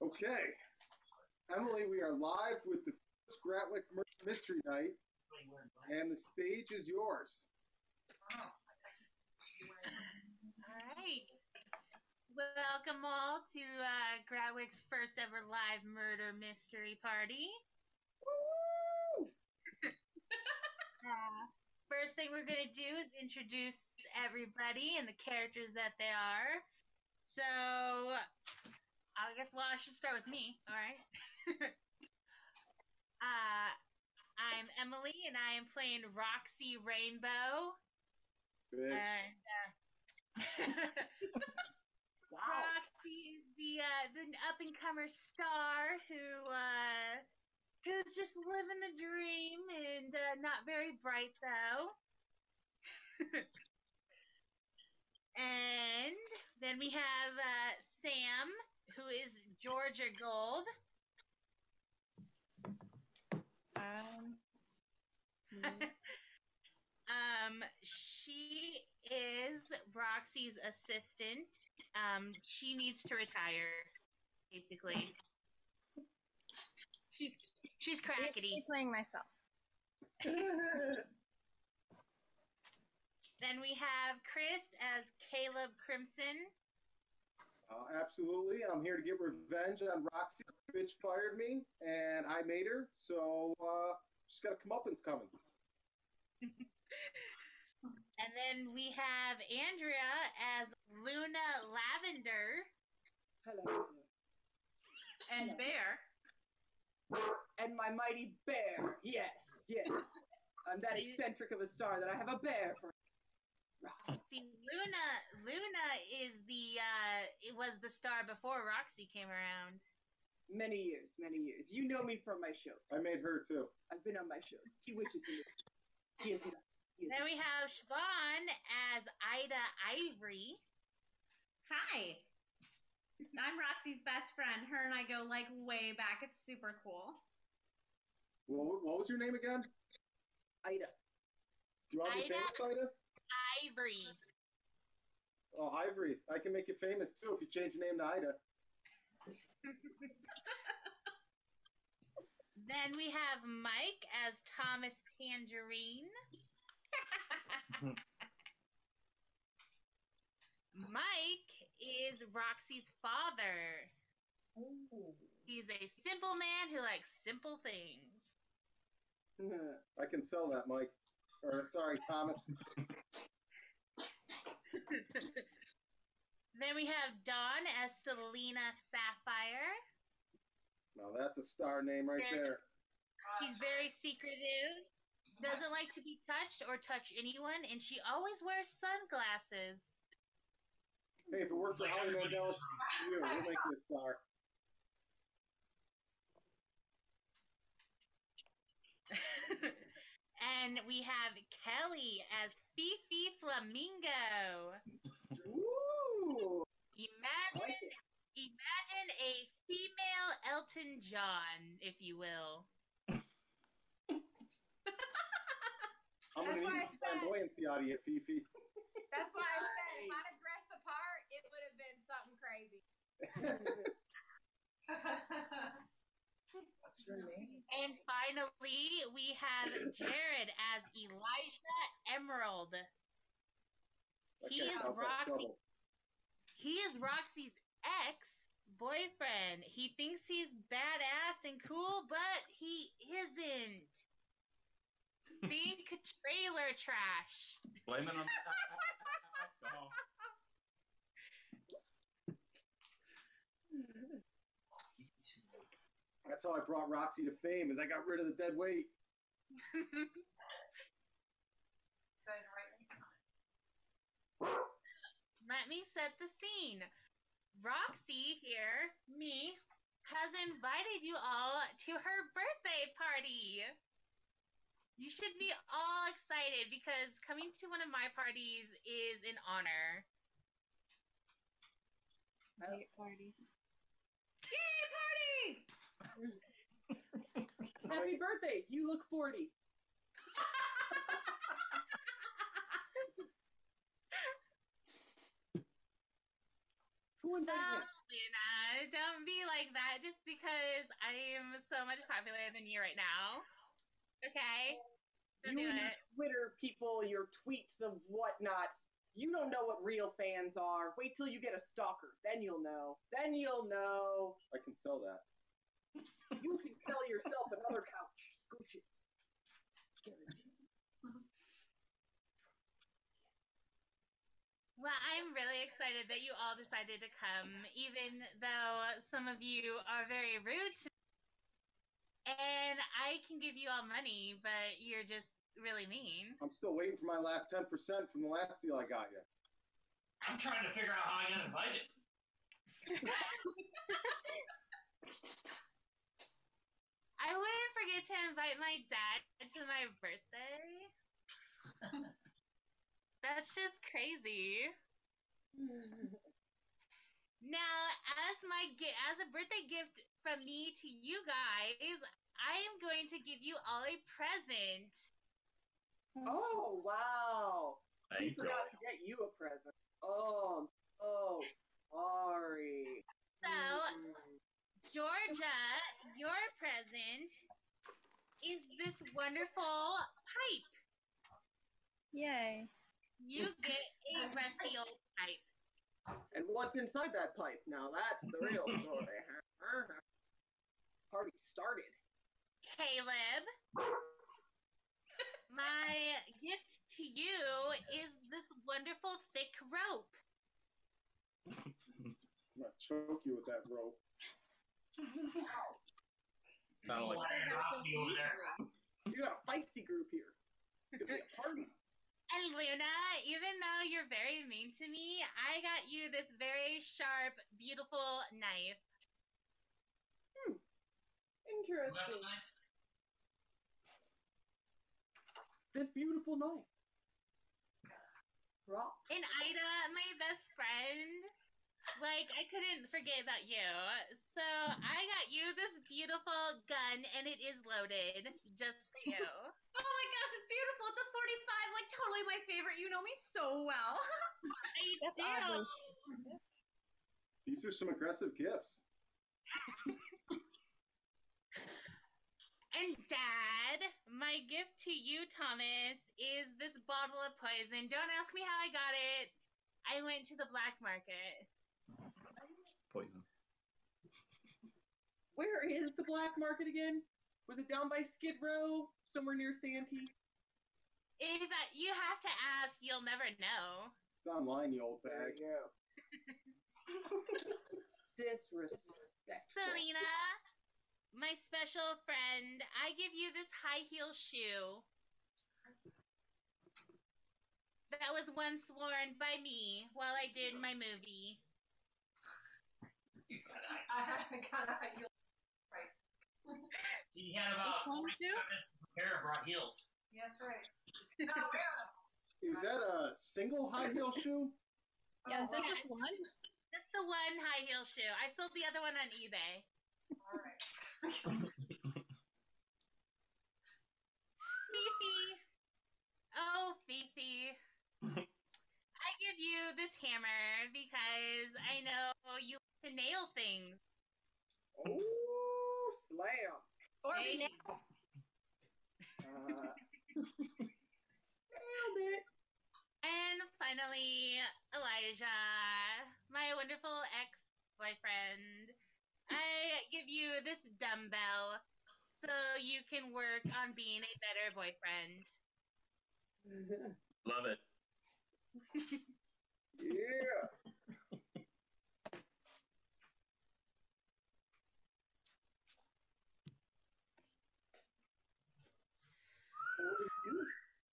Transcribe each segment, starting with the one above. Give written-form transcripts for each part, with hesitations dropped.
Okay, Emily, we are live with the first Gratwick Mystery Night, and the stage is yours. All right. Welcome all to Gratwick's first ever live murder mystery party. Woo! First thing we're going to do is introduce everybody and the characters that they are. So, I guess, I should start with me, all right? I'm Emily, and I am playing Roxy Rainbow. Bitch. And Wow. Roxy is the up-and-comer star who's just living the dream and not very bright, though. And then we have Sam, who is Georgia Gold. She is Roxy's assistant. She needs to retire, basically. She's crackety. I'm playing myself. Then we have Chris as Caleb Crimson. Absolutely. I'm here to get revenge on Roxy. Bitch fired me, and I made her, so she's got a comeuppance coming. And then we have Andrea as Luna Lavender. Hello. And Bear. And my mighty bear. Yes, yes. I'm that eccentric of a star that I have a bear for. See, Luna is it was the star before Roxy came around. Many years, many years. You know me from my shows. I made her, too. I've been on my shows. He wishes he is not. Then we have Siobhan as Ida Ivory. Hi. I'm Roxy's best friend. Her and I go like way back. It's super cool. Well, what was your name again? Ida. Do you want to be Ida famous, Ida? Ivory. Oh, Ivory. I can make you famous, too, if you change your name to Ida. Then we have Mike as Thomas Tangerine. Mike is Roxy's father. Ooh. He's a simple man who likes simple things. I can sell that, Mike. Or, sorry, Thomas. Then we have Dawn as Selena Sapphire. Now, that's a star name right there. He's very secretive, doesn't like to be touched or touch anyone, and she always wears sunglasses. Hey, if it works for Holly Mandel, we'll make you a star. And we have Kelly as Fifi Flamingo. Ooh. Imagine a female Elton John, if you will. I'm going to need some flamboyancy out of you, Fifi. That's why I said if I'd have dressed the part, it would have been something crazy. What's your name? And finally, we have Jared as Elijah Emerald. He is Roxy's ex-boyfriend. He thinks he's badass and cool, but he isn't. Think trailer trash. Blame it on alcohol. That's how I brought Roxy to fame, is I got rid of the dead weight. Let me set the scene. Roxy here, me, has invited you all to her birthday party. You should be all excited because coming to one of my parties is an honor. I hate parties. Yay, party! Happy birthday. You look 40. So, Who invited Luna, don't be like that just because I am so much popular than you right now. Okay? Don't You do and your it. Twitter people, your tweets of whatnots. You don't know what real fans are. Wait till you get a stalker. Then you'll know. Then you'll know. I can sell that. You can sell yourself another couch. Scooches. Well, I'm really excited that you all decided to come, even though some of you are very rude to me. And I can give you all money, but you're just really mean. I'm still waiting for my last 10% from the last deal I got you. I'm trying to figure out how I got invited. I wouldn't forget to invite my dad to my birthday. That's just crazy. Now, as a birthday gift from me to you guys, I am going to give you all a present. Oh, wow. Thank you. Forgot to get you a present. Oh, sorry. So, Georgia, your present is this wonderful pipe. Yay. You get a rusty old pipe. And what's inside that pipe? Now that's the real story. Party started. Caleb, my gift to you is this wonderful thick rope. I'm gonna choke you with that rope. Sound like Rossi over there. You got a feisty group here. It's gonna be a party. And Luna, even though you're very mean to me, I got you this very sharp, beautiful knife. Interesting. This beautiful knife. Rocks. And Ida, my best friend, like, I couldn't forget about you. So I got you this beautiful gun, and it is loaded just for you. Oh my gosh, it's beautiful. It's a 45, like totally my favorite. You know me so well. I That's do. oddly. These are some aggressive gifts. And Dad, my gift to you, Thomas, is this bottle of poison. Don't ask me how I got it. I went to the black market. Poison. Where is the black market again? Was it down by Skid Row? Somewhere near Santee? If you have to ask, you'll never know. It's online, you old There bag. you go. Disrespectful. Selena, my special friend, I give you this high heel shoe that was once worn by me while I did my movie. He had about Which one, 45 too? minutes to prepare and brought heels. That's right. Is that a single high heel shoe? Yeah, is that yes. just one? Just the one high heel shoe. I sold the other one on eBay. All right. Fifi. Oh, Fifi. I give you this hammer because I know you like to nail things. Oh, slam. Or Hey. be now. Nailed it. And finally, Elijah, my wonderful ex-boyfriend. I give you this dumbbell so you can work on being a better boyfriend. Love it. Yeah.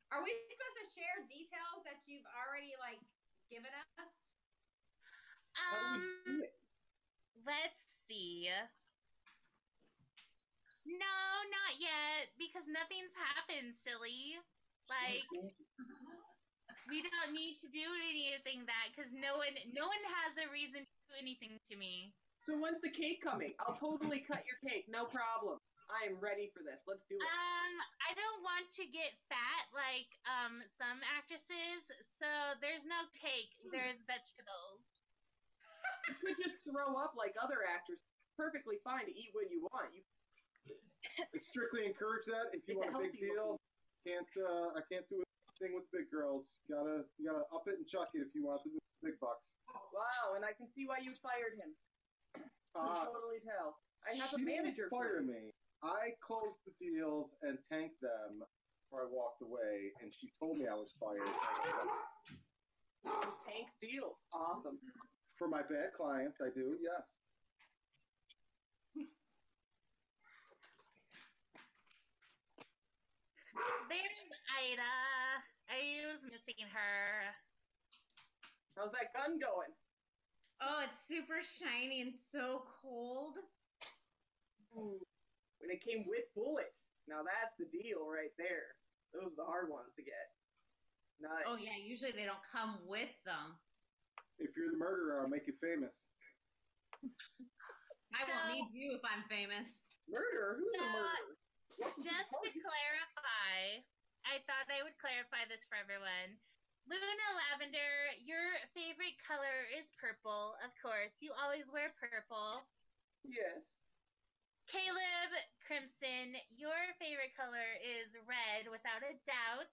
Are we supposed to share details that you've already like given us? How do we do it? Let's see. No, not yet, because nothing's happened, silly. Like, we don't need to do anything because no one has a reason to do anything to me. So when's the cake coming? I'll totally cut your cake, no problem. I am ready for this. Let's do it. I don't want to get fat like some actresses, so there's no cake. There's vegetables. You could just throw up like other actors. Perfectly fine to eat what you want. I strictly encourage that. If you It's a want a big healthy deal, I can't do a thing with big girls. You gotta up it and chuck it if you want the big bucks. Wow, and I can see why you fired him. I can totally tell. I have a She manager. didn't fire me. I closed the deals and tanked them before I walked away, and she told me I was fired. Tanks deals. Awesome. For my bad clients, I do, yes. There's Ida. I was missing her. How's that gun going? Oh, it's super shiny and so cold. Ooh. When it came with bullets. Now that's the deal right there. Those are the hard ones to get. Nice. Oh yeah, usually they don't come with them. If you're the murderer, I'll make you famous. I won't need you if I'm famous. Murder? Who's a murderer? Just to clarify, I thought I would clarify this for everyone. Luna Lavender, your favorite color is purple, of course. You always wear purple. Yes. Caleb Crimson, your favorite color is red, without a doubt.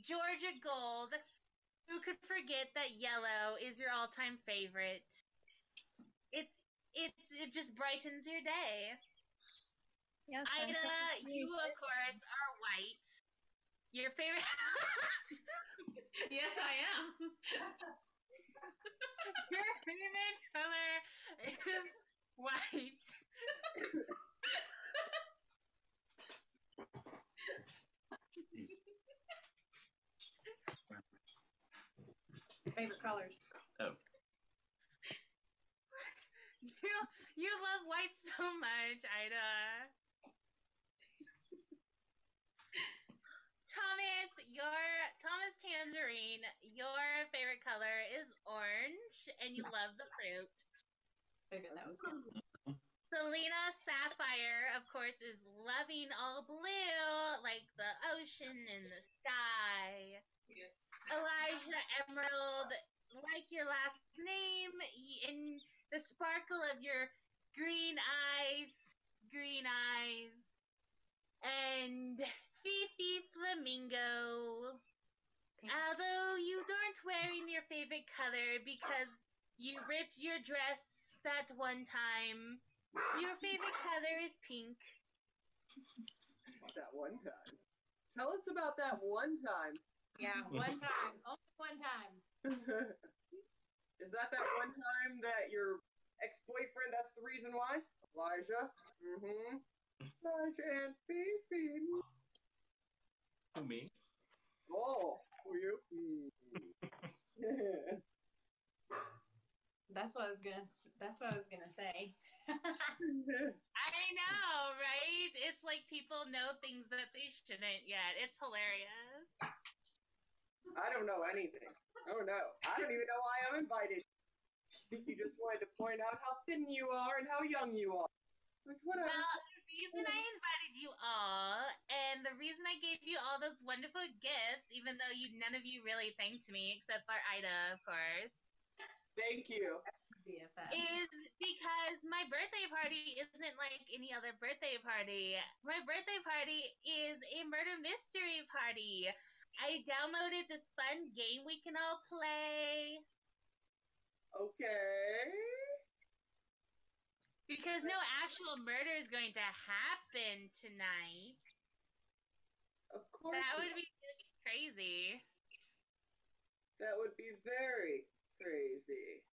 Georgia Gold, who could forget that yellow is your all-time favorite? It just brightens your day. Yes, Ida, you of course are white. Your favorite? Yes, I am. Your favorite color is white. Favorite colors. Oh. You love white so much, Ida. Thomas Tangerine, your favorite color is orange, and you love the fruit. Figured that was good. Selena Sapphire, of course, is loving all blue, like the ocean and the sky. Yes. Elijah Emerald, like your last name, and the sparkle of your green eyes. And Fifi Flamingo. Although you aren't wearing your favorite color because you ripped your dress that one time, your favorite color is pink. That one time. Tell us about that one time. Yeah, one time. Only one time. Is that one time that your ex-boyfriend, that's the reason why? Elijah? Mm-hmm. Elijah and Fifi. Who, me? Oh, who you? That's what I was gonna say. I know, right? It's like people know things that they shouldn't yet. It's hilarious. I don't know anything. Oh no. I don't even know why I'm invited. You just wanted to point out how thin you are and how young you are. Like, whatever. Well, the reason I invited you all, and the reason I gave you all those wonderful gifts, even though none of you really thanked me, except for Ida, of course, Thank you. BFF. is because my birthday party isn't like any other birthday party. My birthday party is a murder mystery party. I downloaded this fun game we can all play. Okay. Because no actual murder is going to happen tonight. Of course. That would be really crazy. That would be very crazy.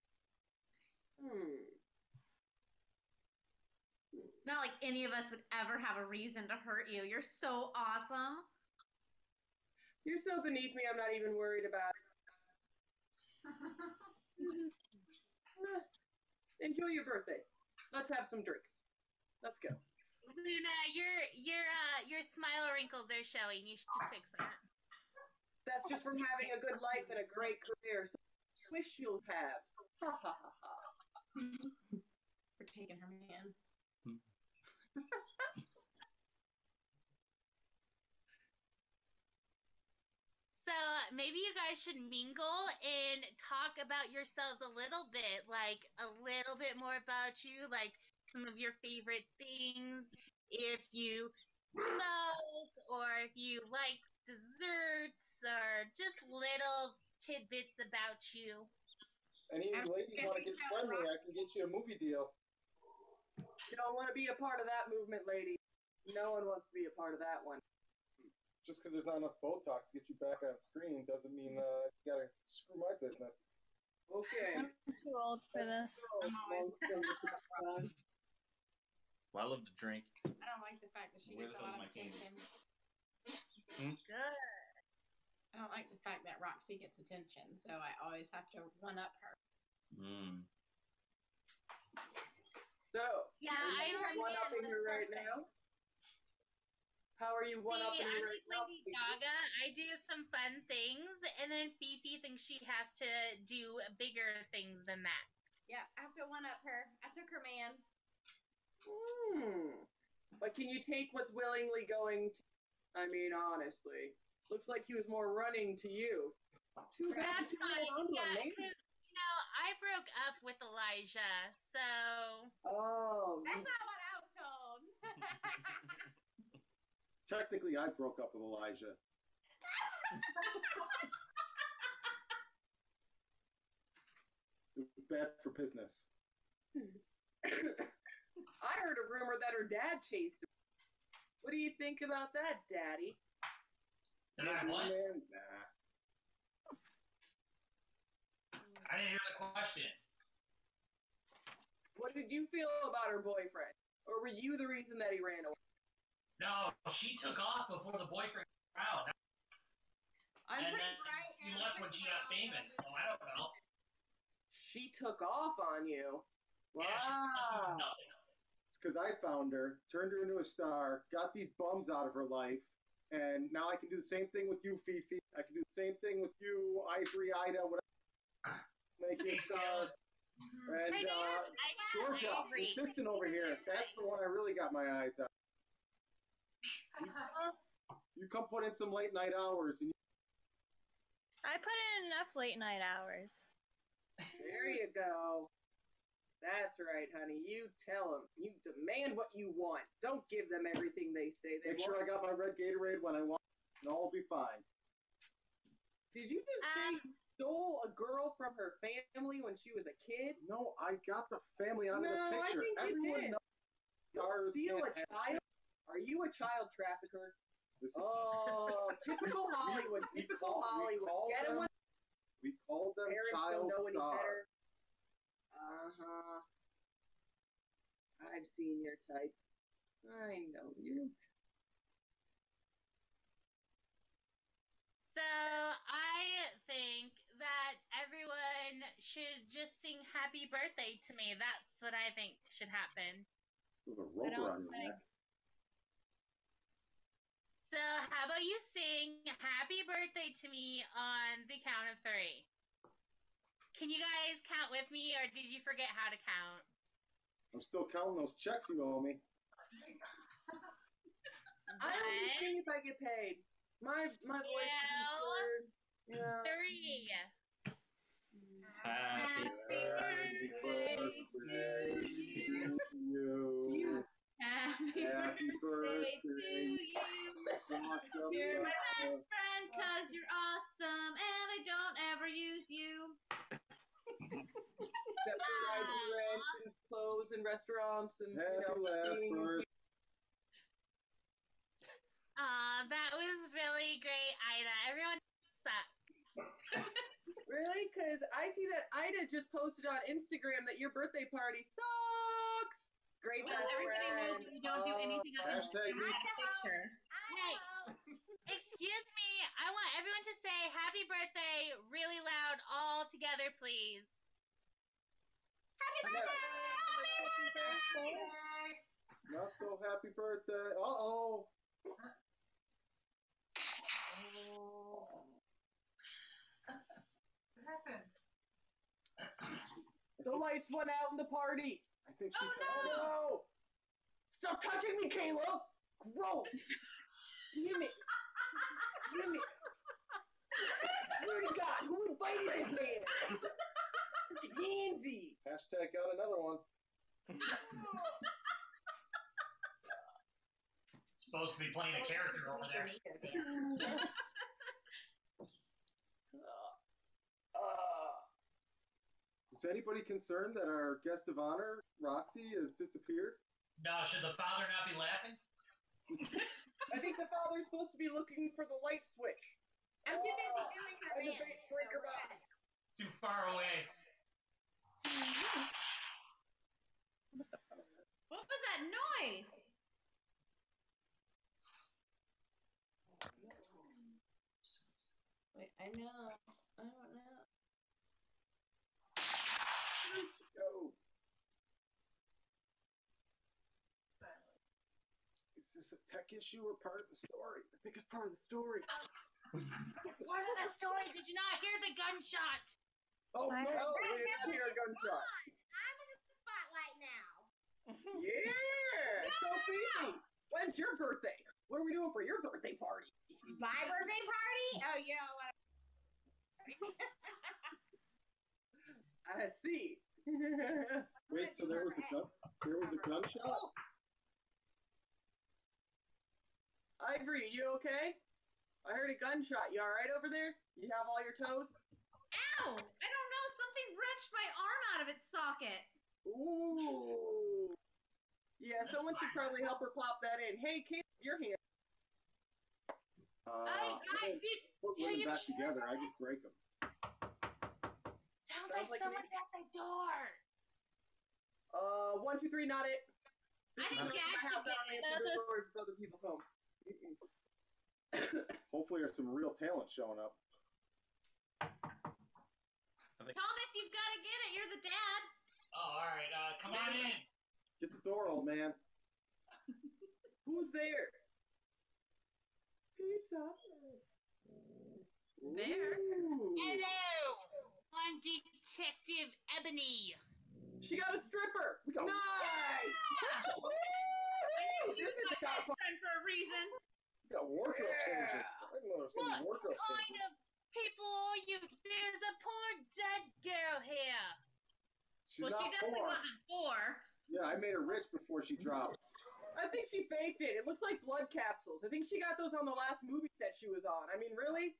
It's not like any of us would ever have a reason to hurt you. You're so awesome. You're so beneath me, I'm not even worried about it. Enjoy your birthday. Let's have some drinks. Let's go. Luna, your smile wrinkles are showing. You should fix that. That's just from having a good life and a great career. So wish you'll have. Ha ha ha ha. For taking her man. So maybe you guys should mingle and talk about yourselves a little bit, like a little bit more about you, like some of your favorite things, if you smoke, or if you like desserts, or just little tidbits about you. Any ladies guess want to we get sound friendly, rock. I can get you a movie deal. You don't want to be a part of that movement, lady. No one wants to be a part of that one. Just because there's not enough Botox to get you back on screen doesn't mean you gotta screw my business. Okay. I'm too old for this. Well, I love to drink. I don't like the fact that she Where gets the a hell's lot my of candy? attention. Good. I don't like the fact that Roxy gets attention, so I always have to one up her. Mm. So, Yeah, are I you understand. one-upping her right now? How are you See, one-upping I'm her like right now? Lady Gaga. I do some fun things, and then Fifi thinks she has to do bigger things than that. Yeah, I have to one up her. I took her man. But can you take what's willingly going to... I mean, honestly. Looks like he was more running to you. Too bad That's you can't fine. hold on to a Yeah, man. because, I broke up with Elijah, so... Oh, That's not what I was told. Technically, I broke up with Elijah. It was bad for business. I heard a rumor that her dad chased her. What do you think about that, Daddy? Did I what? Man, nah. I didn't hear the question. What did you feel about her boyfriend? Or were you the reason that he ran away? No, she took off before the boyfriend came out. I'm And pretty then bright. she and left I'm when pretty she got brown. famous, so I don't know. She took off on you. Yeah, she left me Wow. with nothing. It's because I found her, turned her into a star, got these bums out of her life, and now I can do the same thing with you, Fifi. I can do the same thing with you, Ivory, Ida, whatever. Make you a Thanks, star. And Her name is Georgia, Ivory. assistant over here. That's the one I really got my eyes on. You come put in some late night hours, and I put in enough late night hours. There you go. That's right, honey. You tell them. You demand what you want. Don't give them everything they say they make sure I want. got my red Gatorade when I want, and all will be fine. Did you just say you stole a girl from her family when she was a kid? No, I got the family out of the No, I picture. think you Everyone did. knows stars Steal a can't have- child? Are you a child trafficker? Listen, Oh, typical Hollywood. Typical Hollywood. Get him when we called them parents child don't know any stars. better. I've seen your type. I know you. So I think that everyone should just sing happy birthday to me. That's what I think should happen. With a rope around your neck. So how about you sing happy birthday to me on the count of 3? Can you guys count with me, or did you forget how to count? I'm still counting those checks you owe me. I don't even sing if I get paid. My voice is weird. Yeah. 3. Happy birthday to you. Happy Happy birthday to birthday. you. You're my best friend because you're awesome and I don't ever use you. Except for rising rent and clothes and restaurants and Happy last being- birthday. That was really great, Ida. Everyone sucks. Really? Because I see that Ida just posted on Instagram that your birthday party sucks. Great Well, everybody knows that you don't do anything on Hashtag Instagram. It's a picture. Hey, excuse me. I want everyone to say happy birthday really loud all together, please. Happy birthday! Not so happy birthday. Uh-oh. What happened? The lights went out in the party. I think she's Oh no! Stop touching me, Caleb! Gross! Damn it! Damn it! Swear to God, who invited this man? Freaking handsy. Hashtag got another one. Supposed to be playing a character over there. Is anybody concerned that our guest of honor, Roxy, has disappeared? No, should the father not be laughing? I think the father's supposed to be looking for the light switch. I'm too busy doing her And the man. breaker box. Too far away. What was that noise? Wait, I know. I don't know. Go. Is this a tech issue or part of the story? I think it's part of the story. It's part of the story. Did you not hear the gunshot? Oh, I- no! Oh, we did not hear a gunshot. I'm in the spotlight now. Yeah! Sophie! When's your birthday? What are we doing for your birthday party? My birthday party? Oh, you know what? I see. Wait, so there was a gunshot? Ivory, you okay? I heard a gunshot. You alright over there? You have all your toes? Ow! I don't know. Something wrenched my arm out of its socket. Ooh. Yeah, That's someone should fine. probably help her pop that in. Hey, Kate, your hand. I did. Put women back together. I just break them. Sounds Sounds like like someone's at the door. 1, 2, 3, not it. I think Dad should get it. Doors of other people's homes. Hopefully there's some real talent showing up. Thomas, you've got to get it. You're the dad. Oh, all right. Come on in. Get the door, old man. Who's there? Pizza. Bear. Ooh. Hello. I'm Detective Ebony. She got a stripper. We got- Nice. She was my best friend for a reason. We got wardrobe changes. I didn't know there was going to be What wardrobe kind changes. of people are you? There's a poor dead girl here. She's Well, she not definitely poor. wasn't poor. Yeah, I made her rich before she dropped. I think she faked it. It looks like blood capsules. I think she got those on the last movie set she was on. I mean, really?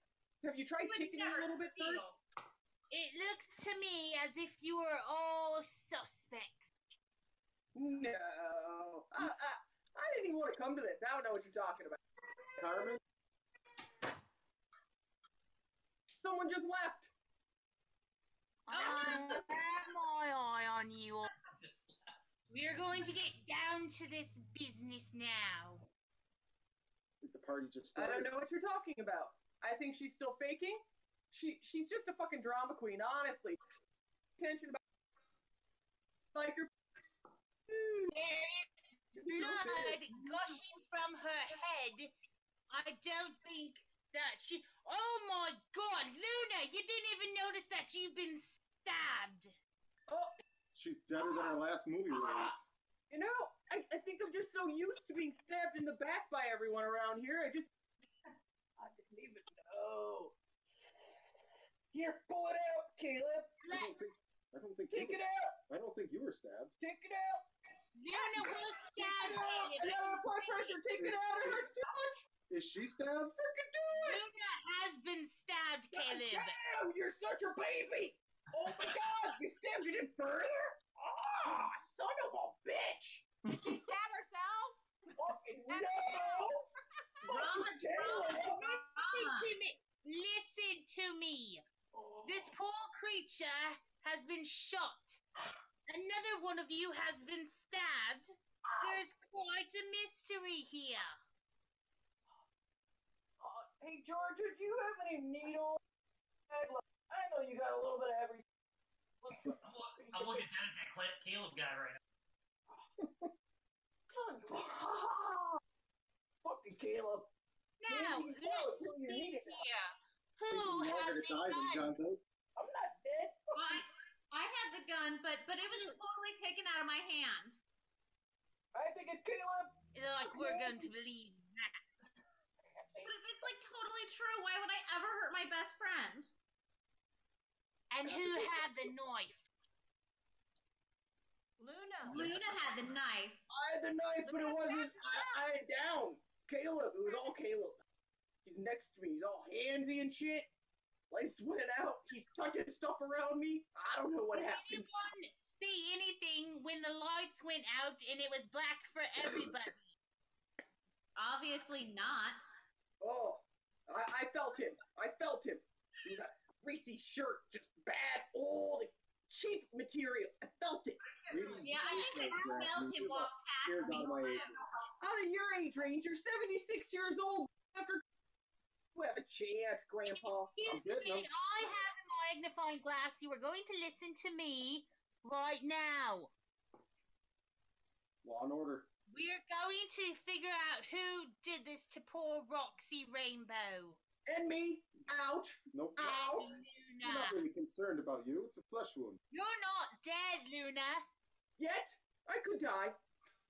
Have you tried You would kicking it a never little bit steal. first? It looks to me as if you were all suspects. No. I didn't even want to come to this. I don't know what you're talking about. Carmen? Someone just left. I have my eye on you all. Just laugh. We're going to get down to this business now. I think the party just I don't started. know what you're talking about. I think she's still faking. She's just a fucking drama queen, honestly. Attention about like her. There is blood gushing from her head. I don't think that she. Oh my God, Luna! You didn't even notice that you've been stabbed. Oh, She's deader than our last movie release. you know, I think I'm just so used to being stabbed in the back by everyone around here. I didn't even know. Here, pull it out, Caleb. I don't think Take you it out. I don't think you were stabbed. Take it out. Luna will stab Take it out. I Caleb. gotta apply pressure. Take it out. It hurts too much. Is she stabbed? Freaking do it. Luna has been stabbed, Caleb. Damn, you're such a baby. Oh my God, you stabbed it in further? Ah, son of a bitch. Did she stab herself? Fucking no. Drama, drama, drama. Listen to me. This poor creature has been shot. Another one of you has been stabbed. There's quite a mystery here. Hey, Georgia, do you have any needles? I know you got a little bit of everything. I'm looking down at that Caleb guy right now. Fucking Caleb. Now, Maybe you let's know until you see need it. here. Who Taking has longer to the die than gun? John does. I'm not dead. I had the gun, but it was totally taken out of my hand. I think it's Caleb. Like we're going to believe that. But if it's like totally true. Why would I ever hurt my best friend? And who had the knife? Luna had the knife. I had the knife, but it wasn't. I had down. Caleb. It was all Caleb. He's next to me. He's all handsy and shit. Lights went out. He's touching stuff around me. I don't know what Did happened. anyone see anything when the lights went out and it was black for everybody? Obviously not. Oh, I felt him. I felt him. He was a greasy shirt, just bad, old, cheap material. I felt it. Yeah, I think I smelled him walk past me. Out of your age range, you're 76 years old. After you have a chance, Grandpa. Excuse me, I have a magnifying glass. You are going to listen to me right now. Law and order. We're going to figure out who did this to poor Roxy Rainbow. And me. Ouch. Nope. And I'm Luna. not really concerned about you. It's a flesh wound. You're not dead, Luna. Yet? I could die.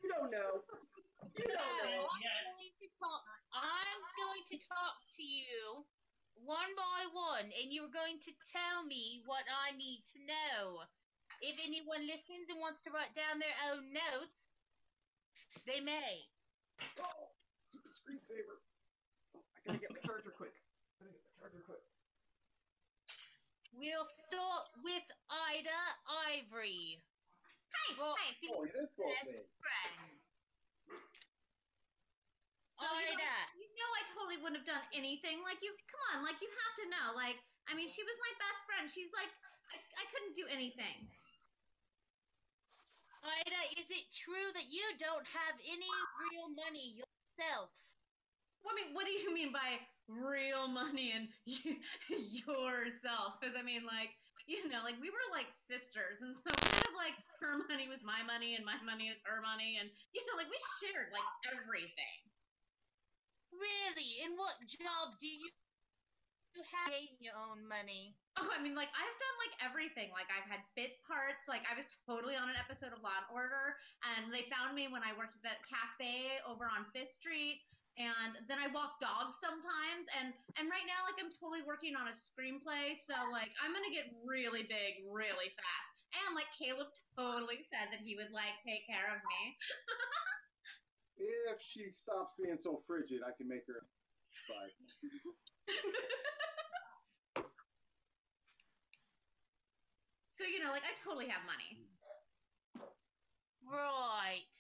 You don't know. You don't know. I'm going to talk to you one by one, and you're going to tell me what I need to know. If anyone listens and wants to write down their own notes, they may. Oh, stupid screensaver. Oh, I gotta get my charger quick. We'll start with Ida Ivory. Hey, Roxy's Oh, it is both best names. friend. So Ida. you know I totally wouldn't have done anything. Like you, come on, like you have to know. Like, I mean, she was my best friend. She's like, I couldn't do anything. Ida, is it true that you don't have any real money yourself? I mean, what do you mean by real money and yourself? Because I mean, like, you know, like we were like sisters, and so kind of like her money was my money, and my money was her money, and you know, like we shared like everything. Really? And what job do you have to gain your own money? Oh, I mean, like I've done like everything. Like I've had bit parts. Like I was totally on an episode of Law and Order, and they found me when I worked at that cafe over on Fifth Street. And then I walk dogs sometimes, and right now, like I'm totally working on a screenplay, so like I'm gonna get really big really fast. And like Caleb totally said that he would like take care of me. If she stops being so frigid, I can make her. Bye. So you know, like I totally have money. Right.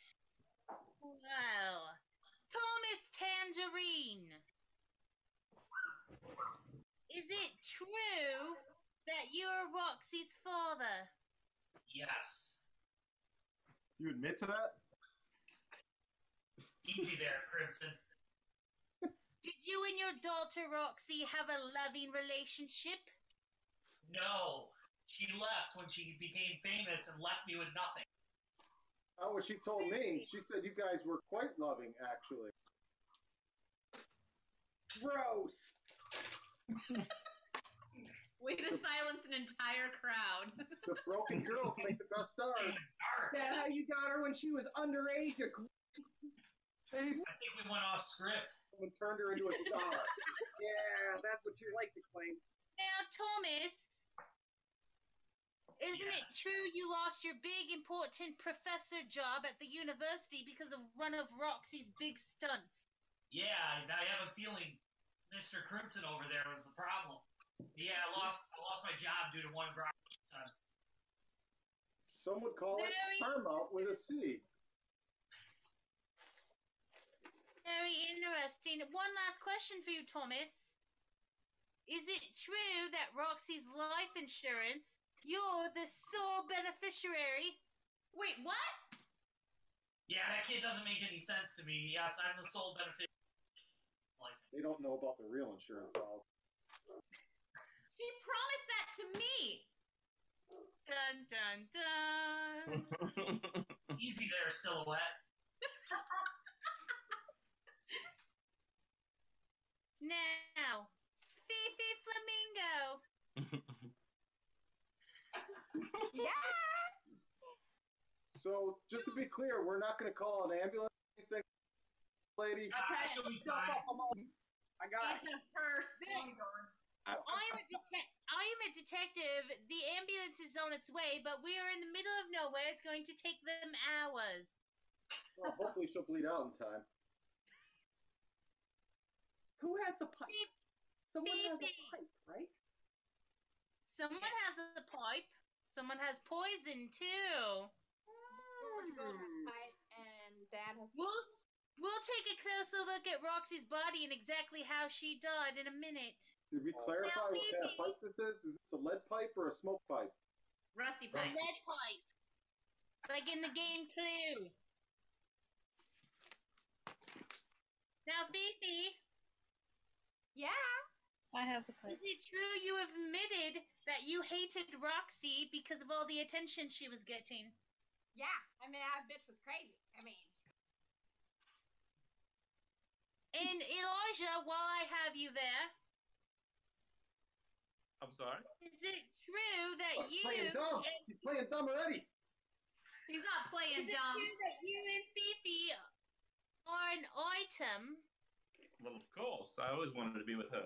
Well, Thomas Tangerine. Is it true that you're Roxy's father? Yes. You admit to that? Easy there, Crimson. Did you and your daughter Roxy have a loving relationship? No. She left when she became famous and left me with nothing. Oh, what she told me. She said you guys were quite loving, actually. Gross. Way to silence an entire crowd. The broken girls make the best stars. Dark. That how you got her when she was underage? Hey, I think we went off script. someone turned her into a star. Yeah, that's what you like to claim. Now, Thomas, isn't it Yes. true you lost your big important professor job at the university because of one of Roxy's big stunts? Yeah, I have a feeling Mr. Crimson over there was the problem. Yeah, I lost my job due to one of Roxy's stunts. Some would call it karma with a C. Very interesting. One last question for you, Thomas. Is it true that Roxy's life insurance, you're the sole beneficiary? Wait, what? Yeah, that kid doesn't make any sense to me. Yes, I'm the sole beneficiary. They don't know about the real insurance policy. She promised that to me. Dun, dun, dun. Easy there, Silhouette. Now, Fifi Flamingo. So, just to be clear, we're not going to call an ambulance or anything, lady. I patched she'll be myself fine. up. I'm all I got. It's a first. I am a detective. The ambulance is on its way, but we are in the middle of nowhere. It's going to take them hours. Well, hopefully she'll bleed out in time. Who has the pipe? Beep, Someone has a beep. pipe, right? Someone has a pipe. Someone has poison too. Where would you go with my pipe? And Dad has. We'll take a closer look at Roxy's body and exactly how she died in a minute. Did we clarify what kind of pipe this is? Is this a lead pipe or a smoke pipe? Rusty A pipe. lead pipe. Like in the game Clue. Now, Fifi, Yeah. I have the is pipe. it true you admitted that you hated Roxy because of all the attention she was getting? Yeah. I mean, that bitch was crazy. I mean. And Elijah, while I have you there, I'm sorry. is it true that He's playing dumb. He's playing dumb already. He's not is playing it dumb. true that you and Fifi are an item? Well, of course. I always wanted to be with her.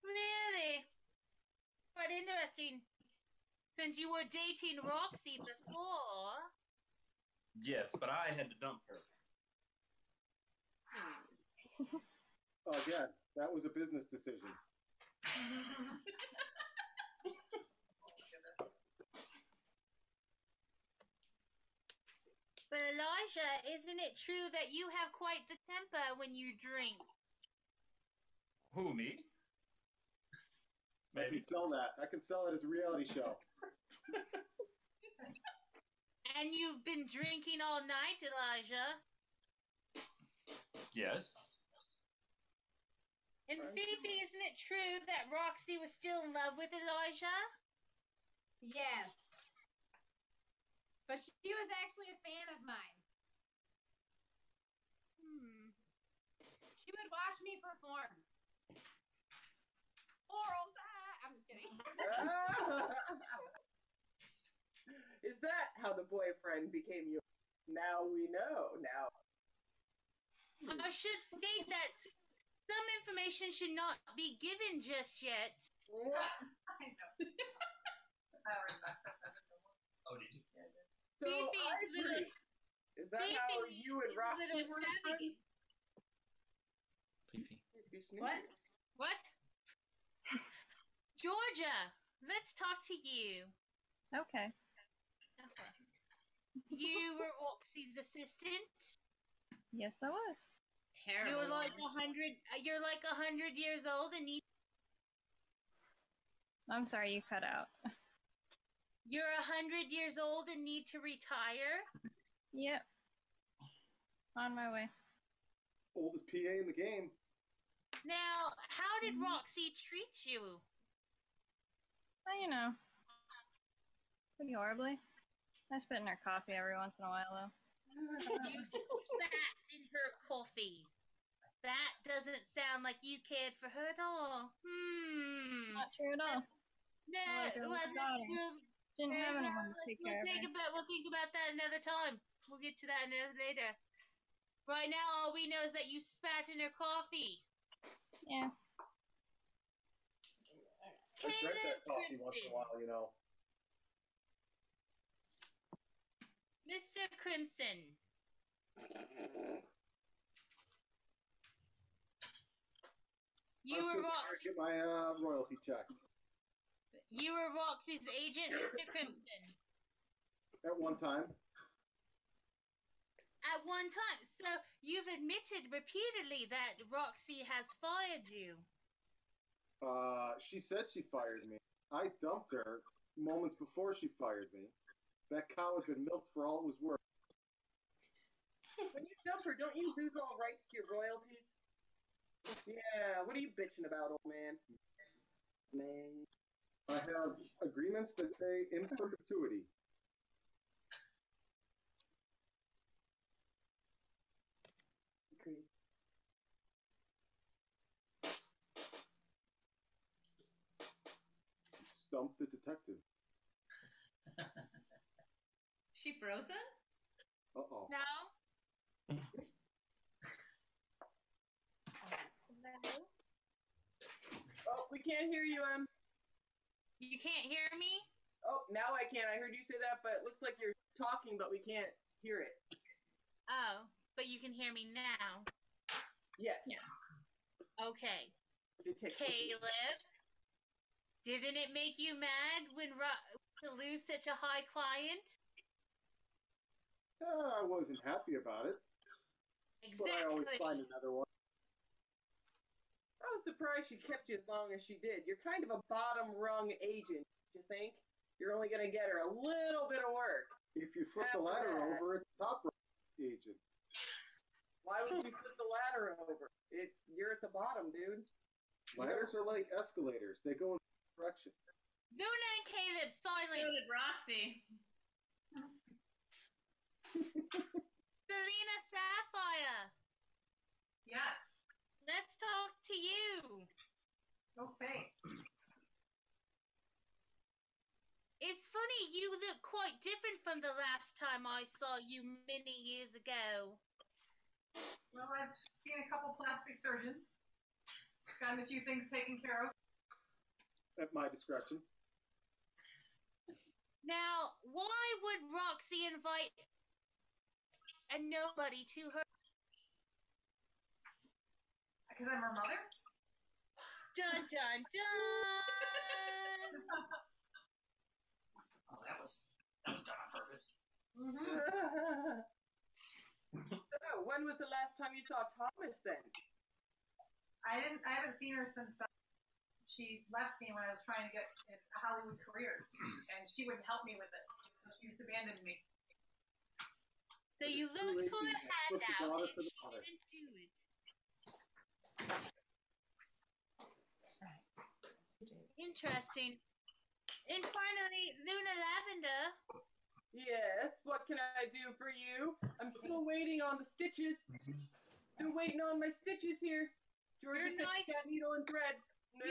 Really? Quite interesting. Since you were dating Roxy before. Yes, but I had to dump her. Again, that was a business decision. But Elijah, isn't it true that you have quite the temper when you drink? Who, me? I Maybe. can sell that. I can sell it as a reality show. And you've been drinking all night, Elijah. Yes. And Fifi, isn't it true that Roxy was still in love with Elijah? Yes. But she was actually a fan of mine. She would watch me perform. Oral sex. I'm just kidding. Is that how the boyfriend became yours? Now we know. Now. I should state that some information should not be given just yet. Oh, did you? So Fifi, I agree. Is that how Fifi you and is a Roxy little were extravagant. Fifi. What? What? Georgia, let's talk to you. Okay. You were Roxy's assistant. Yes, I was. Terrible. You're like woman. 100. You're like 100 years old and need. I'm sorry, you cut out. You're 100 years old and need to retire. Yep. On my way. Oldest PA in the game. Now, how did Roxy treat you? Well, you know. Pretty horribly. I spit in her coffee every once in a while, though. You spat in her coffee. That doesn't sound like you cared for her at all. Not true at all. No, I like her well, little daughter. Didn't have anyone to take care of her. we'll think about that another time. We'll get to that later. Right now, all we know is that you spat in her coffee. Yeah. I drink that coffee once in a while, you know. Mr. Crimson. You I'm were so tired to get my royalty check. You were Roxy's agent, Mr. Crimson. At one time. At one time. So you've admitted repeatedly that Roxy has fired you. She said she fired me. I dumped her moments before she fired me. That cow had been milked for all it was worth. When you dump her, don't you lose all rights to your royalties? Yeah, what are you bitching about, old man? Man. I have agreements that say in perpetuity. Crazy. Stump the detective. She frozen? Uh-oh. No? can't hear you, You can't hear me? Oh, now I can. I heard you say that, but it looks like you're talking, but we can't hear it. Oh, but you can hear me now. Yes. Yeah. Okay. Detective. Caleb, didn't it make you mad when to lose such a high client? I wasn't happy about it, but I always find Exactly. another one. I was surprised she kept you as long as she did. You're kind of a bottom rung agent, you think? You're only going to get her a little bit of work. If you flip the After ladder that- over, it's top agent. Why would you flip the ladder over? You're at the bottom, dude. Ladders are like escalators. They go in directions. Luna and Caleb, So silence. did Roxy. Selena Sapphire, Yes. let's talk to you. Okay. It's funny, you look quite different from the last time I saw you many years ago. Well, I've seen a couple plastic surgeons. Gotten a few things taken care of. At my discretion. Now, why would Roxy invite a nobody to her? Because I'm her mother. Dun dun dun! Oh, that was done on purpose. So, when was the last time you saw Thomas then? I haven't seen her since she left me when I was trying to get a Hollywood career, and she wouldn't help me with it. She used to abandon me. So you It's too looked late for to a flip the handout daughter and for the she mother. didn't do it. Interesting. And finally, Luna Lavender. Yes, what can I do for you? I'm still waiting on the stitches. Still waiting on my stitches here. Georgia Your said knife- she got needle and thread. No.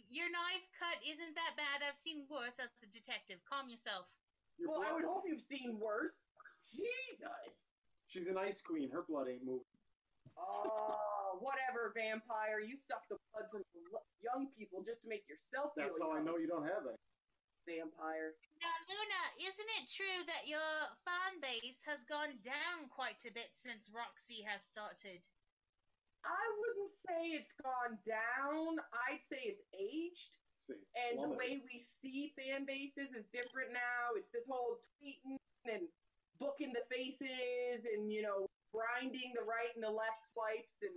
Your knife cut isn't that bad. I've seen worse as a detective. Calm yourself. Your Well, I blood- would hope you've seen worse. Jesus. She's an ice queen. Her blood ain't moving. Oh, whatever, vampire. You suck the blood from young people just to make yourself feel That's how I young. know you don't have any. Vampire. Now, Luna, isn't it true that your fan base has gone down quite a bit since Roxy has started? I wouldn't say it's gone down. I'd say it's aged. See, And the plummeted. way we see fan bases is different now. It's this whole tweeting and booking the faces and, grinding the right and the left swipes. And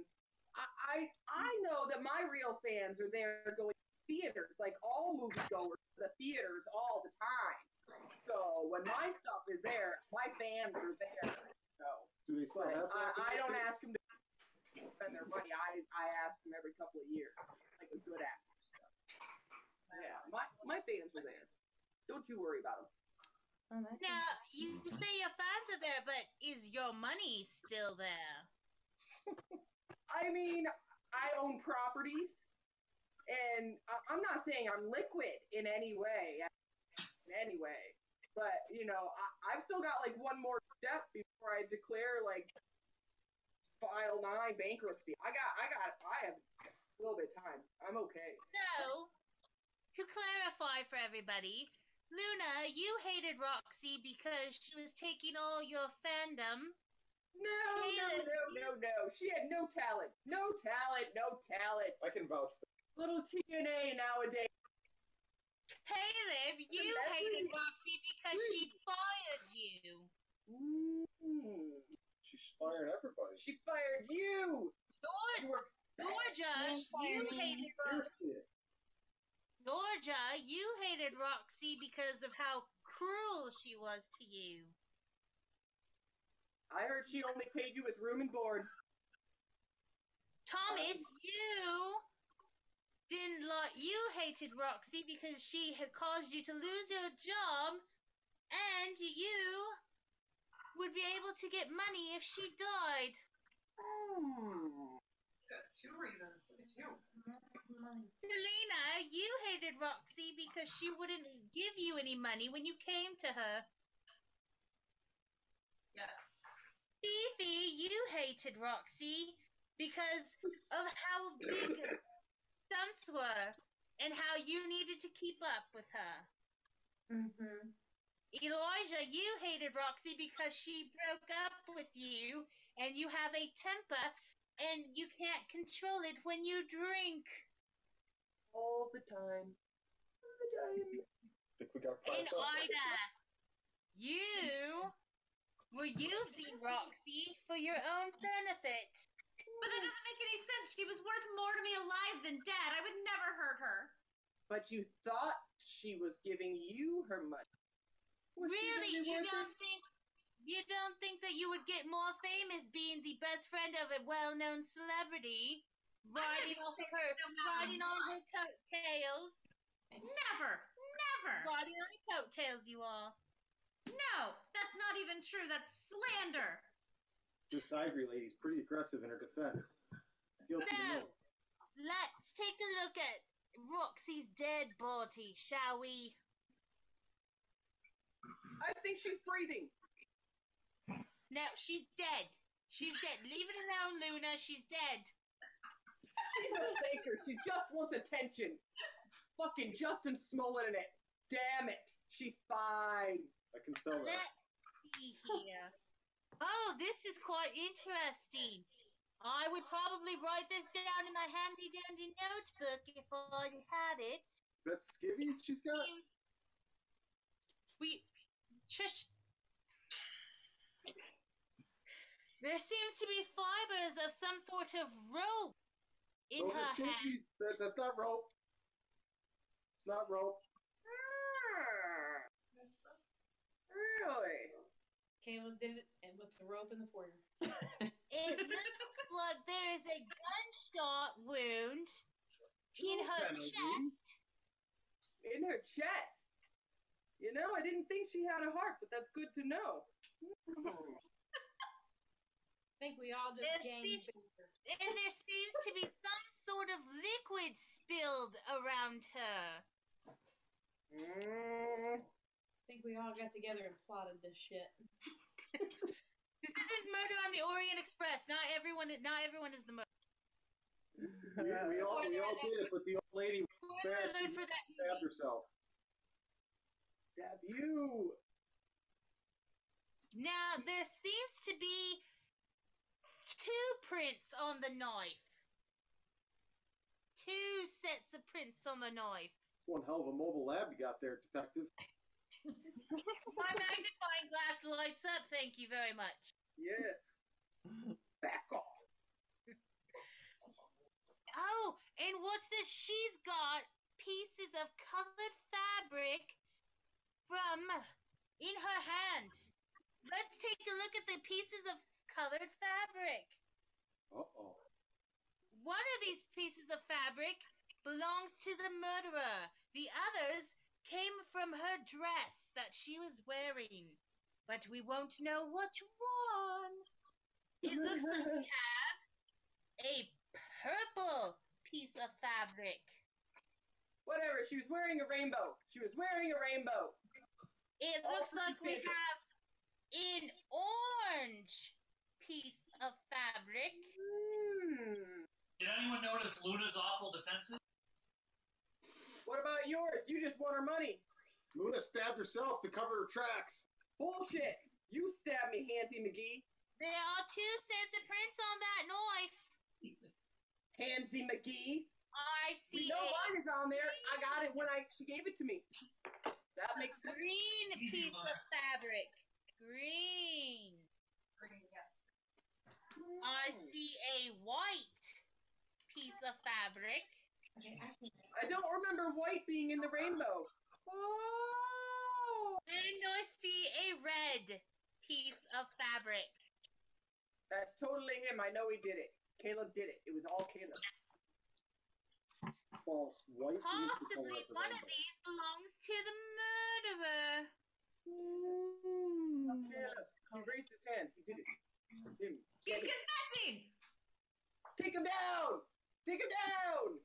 I know that my real fans are there going to theaters, like all moviegoers to the theaters all the time. So when my stuff is there, my fans are there. So, Do they still but have that? I don't ask them to spend their money. I ask them every couple of years, like a good actor. Yeah, my fans are there. Don't you worry about them. Oh, that's Now, you say your fans are there, but is your money still there? I mean, I own properties, and I'm not saying I'm liquid in any way, but I've still got like one more step before I declare file 9 bankruptcy. I have a little bit of time. I'm okay. So, to clarify for everybody, Luna, you hated Roxy because she was taking all your fandom. No. She had no talent. No talent. I can vouch for Little TNA nowadays. Caleb, you hated Roxy because she fired you. She's firing everybody. She fired you. Georgia, you hated Roxy. Georgia, you hated Roxy because of how cruel she was to you. I heard she only paid you with room and board. Thomas, you hated Roxy because she had caused you to lose your job, and you would be able to get money if she died. Two reasons. Two. Selena, you hated Roxy because she wouldn't give you any money when you came to her. Yes. Fifi, you hated Roxy because of how big stunts were and how you needed to keep up with her. Mm-hmm. Elijah, you hated Roxy because she broke up with you and you have a temper and you can't control it when you drink. All the time. All the time. I think we got And price up. Ida, you were using Roxy for your own benefit. But that doesn't make any sense. She was worth more to me alive than dead. I would never hurt her. But you thought she was giving you her money. Was she Really, really you worth don't think that you would get more famous being the best friend of a well-known celebrity, riding on her coattails? Never. Never. Riding on her coattails, you are. No, that's not even true. That's slander. This Ivory lady's pretty aggressive in her defense. Guilty So, of no. let's take a look at Roxy's dead body, shall we? I think she's breathing. No, she's dead. She's dead. Leave it alone, Luna. She's dead. She's a faker. She just wants attention. Fucking Justin Smollett in it. Damn it. She's fine. I can sell that. Let's see here. Oh, this is quite interesting. I would probably write this down in my handy-dandy notebook if I had it. Is that skivvies she's got? Shush. There seems to be fibers of some sort of rope in Those her are hand. skivvies. That's not rope. It's not rope. Really? Caleb did it and with the rope in the foyer. It looks like there is a gunshot wound in her chest. In her chest. You know, I didn't think she had a heart, but that's good to know. I think we all just gained bigger. And there seems to be some sort of liquid spilled around her. I think we all got together and plotted this shit. This isn't Murder on the Orient Express. Not everyone is the murderer. We all did it, but the old lady Spoiler alert for that stabbed movie. herself. Stab you. Now, there seems to be 2 prints on the knife. 2 sets of prints on the knife. One hell of a mobile lab you got there, detective. My magnifying glass lights up, thank you very much. Yes. Back off. Oh, and what's this? She's got pieces of colored fabric from in her hand. Let's take a look at the pieces of colored fabric. Uh-oh. One of these pieces of fabric belongs to the murderer. The others came from her dress that she was wearing. But we won't know which one. It looks like we have a purple piece of fabric. Whatever, she was wearing a rainbow. She was wearing a rainbow. It looks like we have an orange piece of fabric. Did anyone notice Luna's awful defenses? What about yours? You just want her money. Luna stabbed herself to cover her tracks. Bullshit. You stabbed me, Hansy McGee. There are 2 sets of prints on that knife. Hansy McGee. I see. You know mine is on there. I got it when she gave it to me. That makes sense. Green piece of fabric. Green. Yes. I see a white piece of fabric. I don't remember white being in the rainbow. Oh! And I see a red piece of fabric. That's totally him. I know he did it. Caleb did it. It was all Caleb. False. White. Possibly one of these belongs to the murderer. Caleb. He raised his hand. He did it. It's for him. He's confessing! Take him down! Take him down!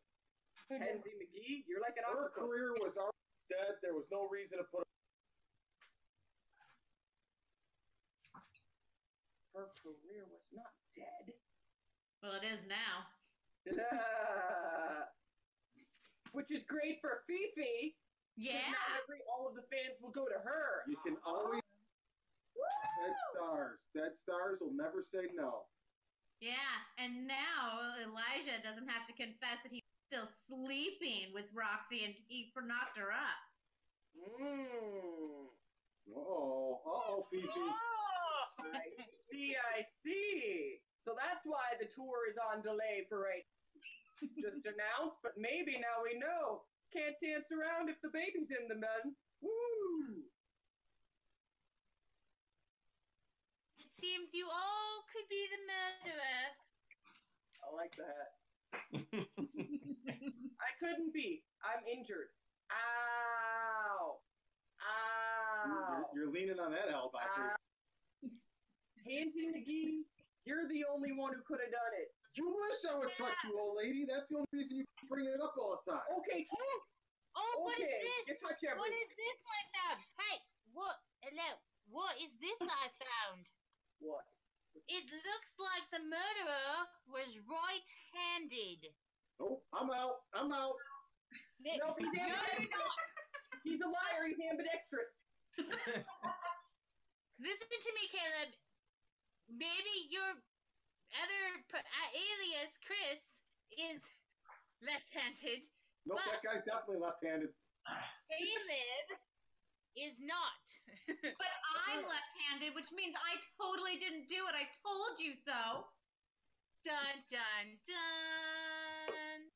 Hansy McGee, you're like an Her octopus. career was already dead. There was no reason to put Her career was not dead. Well, it is now. which is great for Fifi. Yeah. Not all of the fans will go to her. You can always dead stars. Dead stars will never say no. Yeah, and now Elijah doesn't have to confess that he's still sleeping with Roxy and he knocked her up. Fifi. I see. So that's why the tour is on delay for right. Just announced, but maybe now we know. Can't dance around if the baby's in the bed. Woo! It seems you all could be the murderer. I like that. I couldn't be. I'm injured. Ow! Ow! You're leaning on that alibi. Hansy McGee, you're the only one who could have done it. You wish I would touch you, old lady. That's the only reason you bring it up all the time. Okay. What is this? You touch everything. What is this I found? Hey, what? Hello. What is this I found? What? It looks like the murderer was right-handed. Oh, I'm out. No, he's ambidextrous. He's a liar. He's ambidextrous. Listen to me, Caleb. Maybe your other alias, Chris, is left-handed. Nope, that guy's definitely left-handed. Caleb is not. But I'm left-handed, which means I totally didn't do it. I told you so. Dun, dun, dun.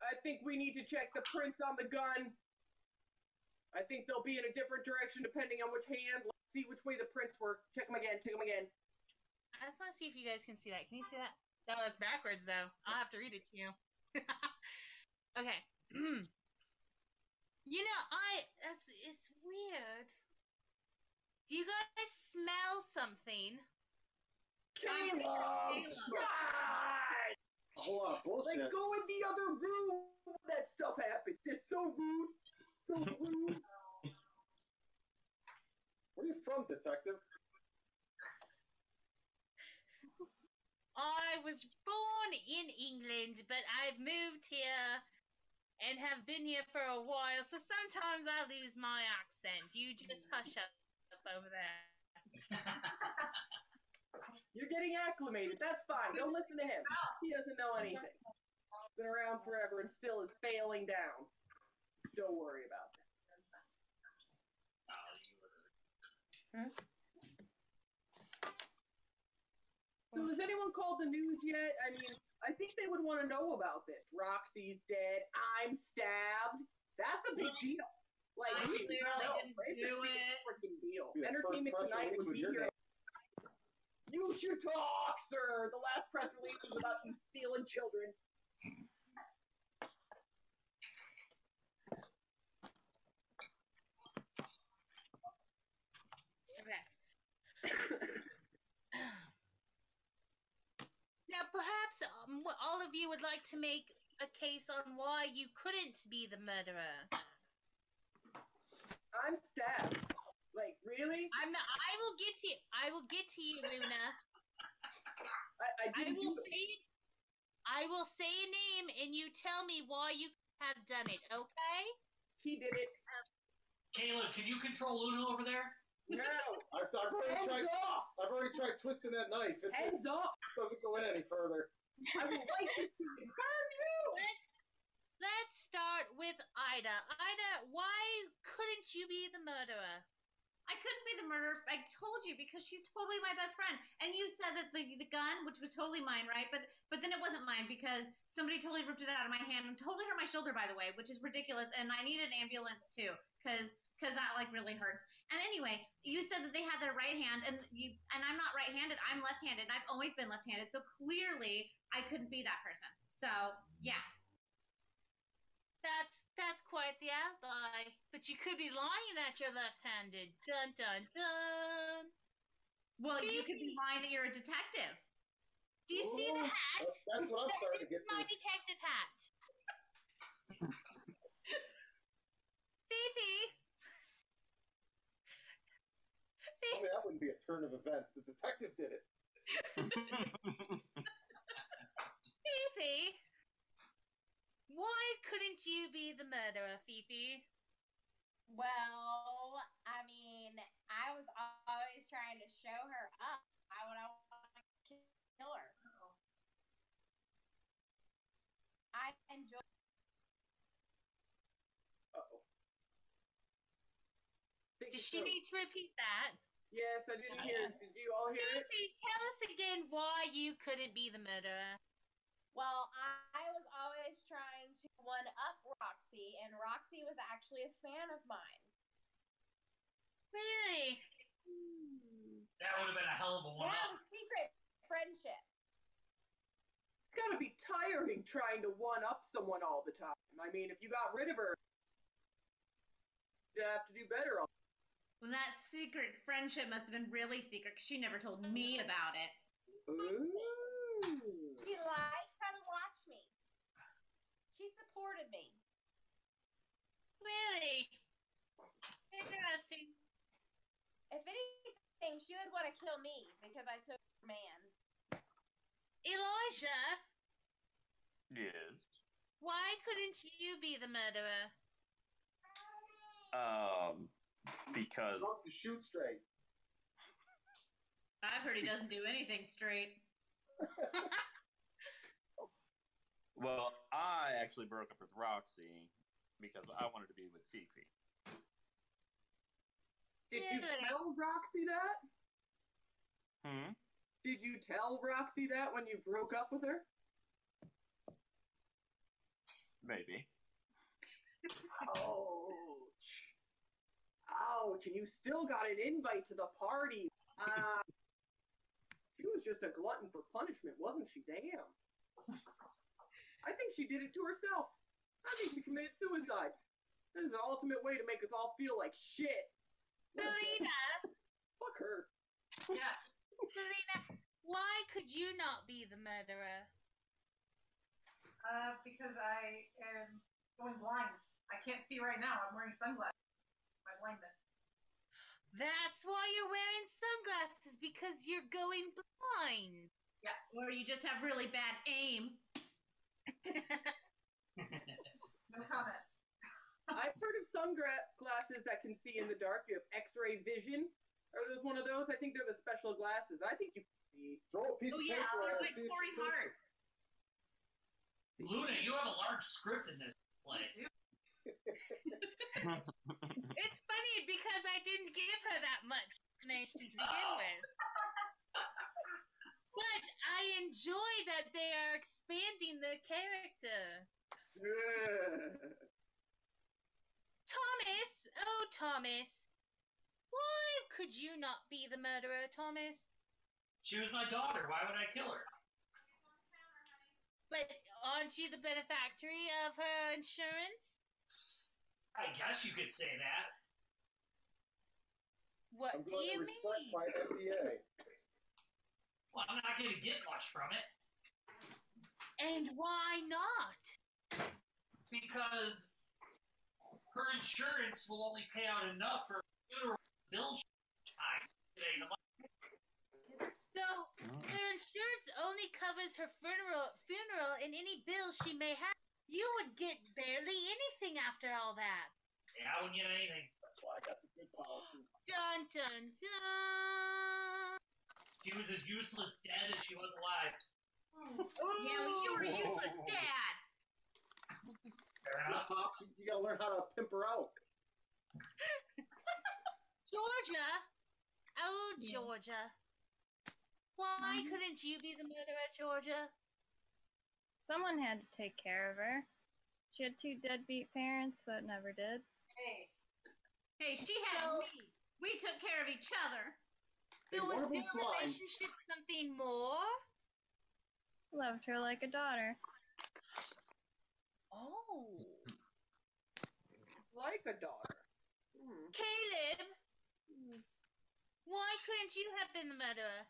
I think we need to check the prints on the gun. I think they'll be in a different direction depending on which hand. Let's see which way the prints were. Check them again. I just want to see if you guys can see that. Can you see that? No, that's backwards, though. I'll have to read it to you. Okay. You know, it's weird. Do you guys smell something? Caleb! God! A whole lot of bullshit. Like, go in the other room when that stuff happens. It's so rude. So rude. Where are you from, detective? I was born in England, but I've moved here and have been here for a while, so sometimes I lose my accent. You just hush up over there. You're getting acclimated. That's fine. Don't listen to him. He doesn't know anything. Been around forever and still is failing down. Don't worry about that. So has anyone called the news yet? I mean, I think they would want to know about this. Roxy's dead. I'm stabbed. That's a big deal. Like, I we clearly know, didn't right? do It's a it. freaking deal. Yeah, Entertainment first Tonight release would with be your here. name. You should talk, sir. The last press release was about you stealing children. Okay. Now, perhaps all of you would like to make a case on why you couldn't be the murderer. I'm stabbed. Like, really? I will get to you. I will get to you, Luna. I didn't do it. I will say a name, and you tell me why you have done it. Okay? He did it. Caleb, can you control Luna over there? No. I've already tried twisting that knife. It Hands off. doesn't go in any further. I will light this to you. Burn you. Let's start with Ida. Ida, why couldn't you be the murderer? I couldn't be the murderer. I told you because she's totally my best friend. And you said that the gun, which was totally mine, right? But then it wasn't mine because somebody totally ripped it out of my hand and totally hurt my shoulder, by the way, which is ridiculous. And I need an ambulance too because that like really hurts. And anyway, you said that they had their right hand, and I'm not right-handed. I'm left-handed, and I've always been left-handed. So clearly, I couldn't be that person. So yeah. That's quite the alibi. But you could be lying that you're left-handed. Dun dun dun. Well, you could be lying that you're a detective. Do you see the hat? That's what I'm starting to get This is my to. detective hat. Fifi. I mean, that wouldn't be a turn of events. The detective did it. Fifi. Why couldn't you be the murderer, Fifi? Well, I mean, I was always trying to show her up. Why would I want to kill her? I enjoy. Uh-oh. Does she need to repeat that? Yes, I didn't hear it. Did you all hear it? Fifi, tell us again why you couldn't be the murderer. Well, I was always trying to one up Roxy, and Roxy was actually a fan of mine. Really? That would have been a hell of a one Yeah, up. secret friendship. It's gotta be tiring trying to one up someone all the time. I mean, if you got rid of her, you'd have to do better. Well, that secret friendship must have been really secret because she never told me about it. Ooh. She liked how to watch me. She supported me. Really? Interesting. If anything, she would want to kill me because I took her man. Elijah, Yes. why couldn't you be the murderer? Because Love to shoot straight. I've heard he doesn't do anything straight. well, I actually broke up with Roxy because I wanted to be with Fifi. Did you Really? tell Roxy that? Hmm. Did you tell Roxy that when you broke up with her? Maybe. Ouch. Ouch, and you still got an invite to the party. She was just a glutton for punishment, wasn't she? Damn. I think she did it to herself. I think she committed suicide. This is the ultimate way to make us all feel like shit. Selena, Fuck her. Yeah. Selena, why could you not be the murderer? Because I am going blind. I can't see right now. I'm wearing sunglasses. My blindness. That's why you're wearing sunglasses, because you're going blind. Yes. Or you just have really bad aim. No comment. I've heard of sunglasses that can see in the dark. You have X-ray vision. Are those one of those? I think they're the special glasses. I think you can see. Throw a piece Oh of yeah, paper they're at her. like See if Corey she Hart. Luna, you have a large script in this play. It's funny because I didn't give her that much information to begin with. But I enjoy that they are expanding the character. Thomas! Oh, Thomas. Why could you not be the murderer, Thomas? She was my daughter. Why would I kill her? But aren't you the benefactory of her insurance? I guess you could say that. What I'm do going you to respect mean? my FDA. Well, I'm not going to get much from it And why not? because her insurance will only pay out enough for funeral bills. Today, the money. So, her insurance only covers her funeral and any bills she may have. You would get barely anything after all that. Yeah, I wouldn't get anything. That's why I got the good policy. Dun dun dun. She was as useless dead as she was alive. Yeah, well, you were useless, Dad. Fair enough. Pops, you gotta learn how to pimp her out. Georgia. Oh, Georgia. Why couldn't you be the murderer, Georgia? Someone had to take care of her. She had 2 deadbeat parents that never did. Hey. Hey, she had So- me. We took care of each other. So One was of them's your blind. relationship something more? Loved her like a daughter. Oh. Like a daughter. Caleb, why couldn't you have been the murderer?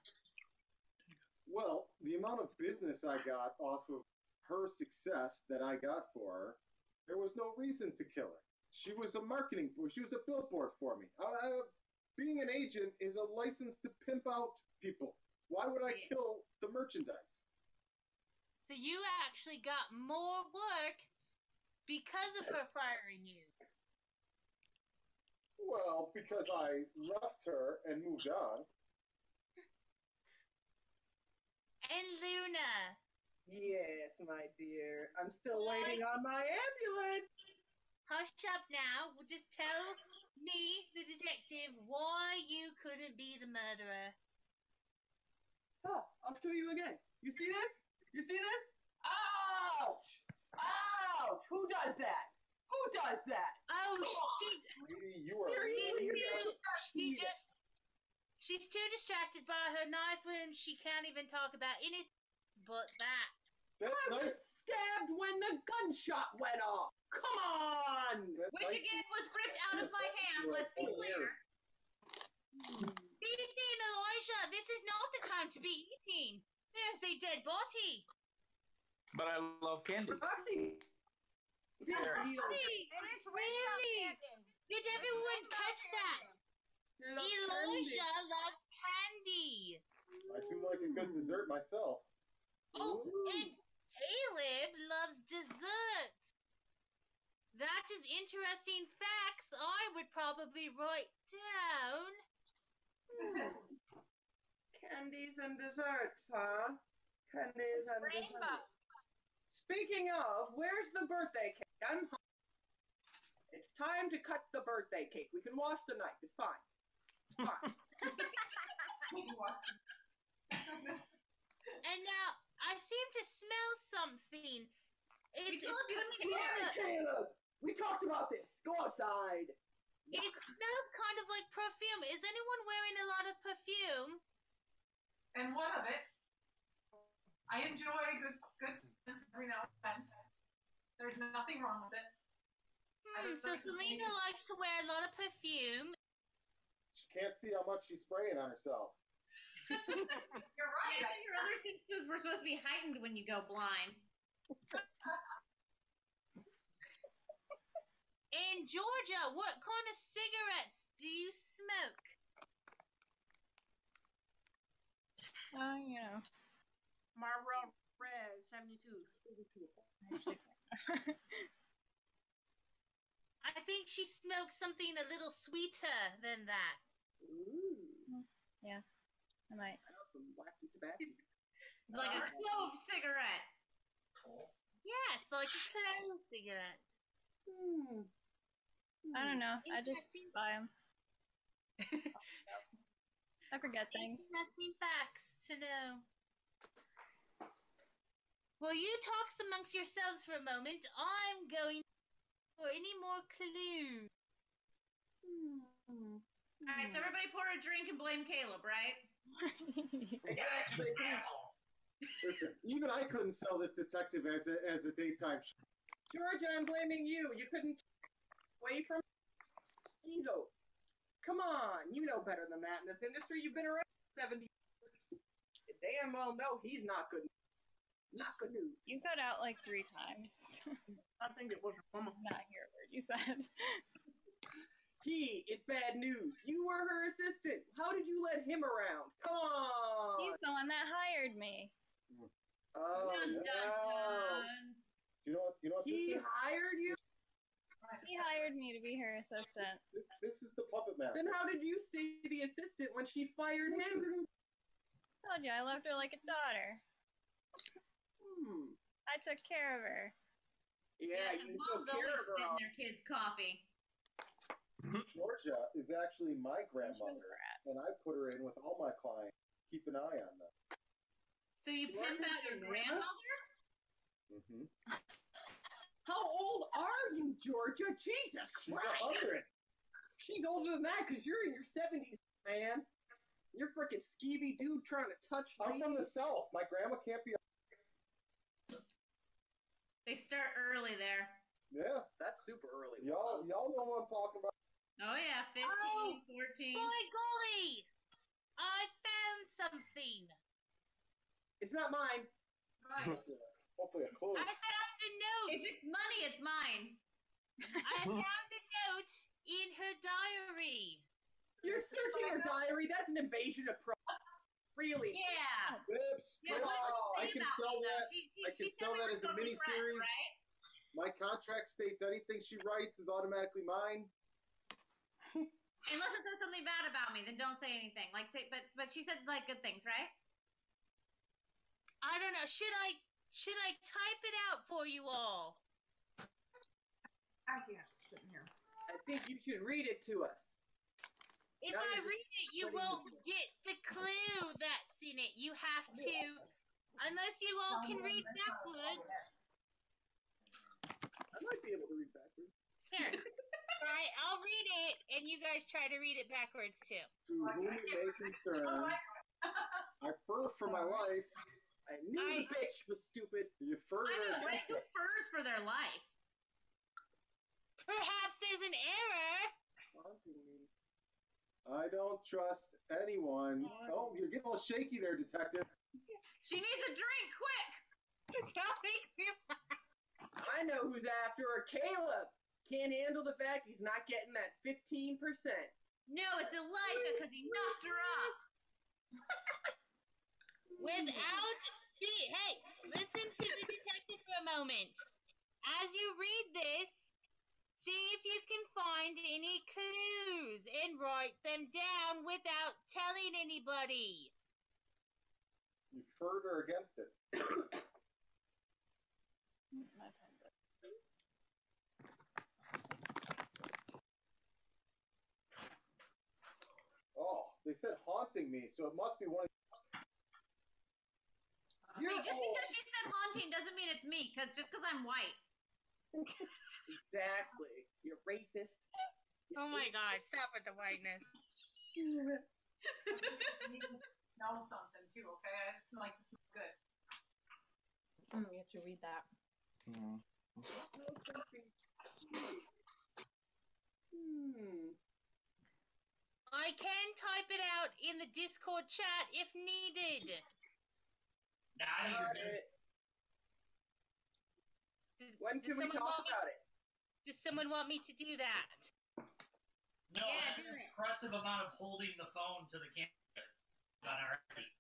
Well, the amount of business I got off of her success that I got for her, there was no reason to kill her. She was a billboard for me. Being an agent is a license to pimp out people. Why would I kill the merchandise? So you actually got more work because of her firing you. Well, because I left her and moved on. And Luna. Yes, my dear. I'm still waiting on my ambulance. Hush up now. Well, just tell me, the detective, why you couldn't be the murderer. Oh, I'll show you again. You see this? You see this? Ouch! Ouch! Who does that? Who does that? Oh, Sweetie, you are she's too distracted by her knife when she can't even talk about anything but that. That I was knife. stabbed when the gunshot went off. Come on! That Which knife- again was ripped out of my hand, let's be clear. Eating, Elijah, this is not the time to be eating. There's a dead body. But I love candy. Roxy! Roxy, And it's really? Did everyone catch that? Elijah loves candy. I do like a good dessert myself. Oh, and Caleb loves desserts. That is interesting facts I would probably write down. Candies and desserts, huh? Candies and Rainbow. desserts. Speaking of, where's the birthday cake? I'm home. It's time to cut the birthday cake. We can wash the knife. It's fine. It's fine. And now I seem to smell something. It's Caleb! We talked about this. Go outside. It smells kind of like perfume. Is anyone wearing a lot of perfume? And one of it, I enjoy good scents every now and then. There's nothing wrong with it. So Selena likes to wear a lot of perfume. She can't see how much she's spraying on herself. You're right. I think your other senses were supposed to be heightened when you go blind. And Georgia, what kind of cigarettes do you smoke? You know. Marlboro Red 72. I think she smokes something a little sweeter than that. Ooh. Yeah, I might. I have some wacky tobacco. Like a clove cigarette. Yes, like a clove cigarette. I don't know. I just Interesting. buy them. I forget things. Interesting facts to know. Well, you talk amongst yourselves for a moment. I'm going for any more clues. Alright, so everybody pour a drink and blame Caleb, right? Asshole. Listen, even I couldn't sell this detective as a daytime show. Georgia, I'm blaming you. You couldn't away from Ezo. Come on, you know better than that in this industry. You've been around 70 years. You damn well know he's not good. Not good news. You cut out like 3 times. I think it was from Not hear a word you said. He is bad news. You were her assistant. How did you let him around? Come on. He's the one that hired me. Oh, Dun, no. dun, dun. Do you know what He this is? hired you? He hired me to be her assistant. This is the puppet master. Then how did you stay the assistant when she fired him? Told you, I loved her like a daughter. I took care of her. Yeah, because you took moms care always of her. spit in their kids' coffee. Georgia is actually my grandmother, and I put her in with all my clients. Keep an eye on them. So you pimp out your grandmother? Mm-hmm. How old are you, Georgia? Jesus She's Christ! 100. She's older than that because you're in your 70s, man. You're freaking skeevy dude trying to touch I'm me. from the South. My grandma can't be. They start early there. Yeah, That's super early. y'all know what I'm talking about. Oh yeah, 15, Oh, 14. Boy golly! I found something. It's not mine. Hopefully a clue. I found a note. If it's money, it's mine. I found a note in her diary. You're searching her diary. That's an invasion of privacy. Really? Yeah. Whips. Yeah, what does it I say can about sell me, though? that. She I can said sell we that were as a totally friends, miniseries. right? My contract states anything she writes is automatically mine. Unless it says something bad about me, then don't say anything. Like say, but she said like good things, right? I don't know. Should I type it out for you all? I can't sit in here. I think you should read it to us. If Now I you're read it, you putting won't it- get the clue that's in it. You have to, unless you all can read backwards. I might be able to read backwards. Here. All right, I'll read it, and you guys try to read it backwards too. To whom it may concern, I fur for my life. I knew the bitch was stupid. You further I know, right? against Who it. furs for their life? Perhaps there's an error. Haunting me. I don't trust anyone. Oh, you're getting a little shaky there, detective. She needs a drink, quick! Don't make me laugh. I know who's after her. Caleb can't handle the fact he's not getting that 15%. No, it's Elijah because he knocked her up. Without speed. Hey, listen to the detective for a moment. As you read this, see if you can find any clues and write them down without telling anybody. You further against it. My pen's up. Oh, they said haunting me, so it must be one of You're Hey, just old. because she said haunting doesn't mean it's me, just because I'm white. Exactly. You're racist. Oh my god, stop with the whiteness. You know something too, okay? I just like to smell good. You have to read that. I can type it out in the Discord chat if needed. Nah, I think you're good. When can we someone talk want me about it? Does someone want me to do that? No, Yeah, that's do an it. impressive amount of holding the phone to the camera. Done already.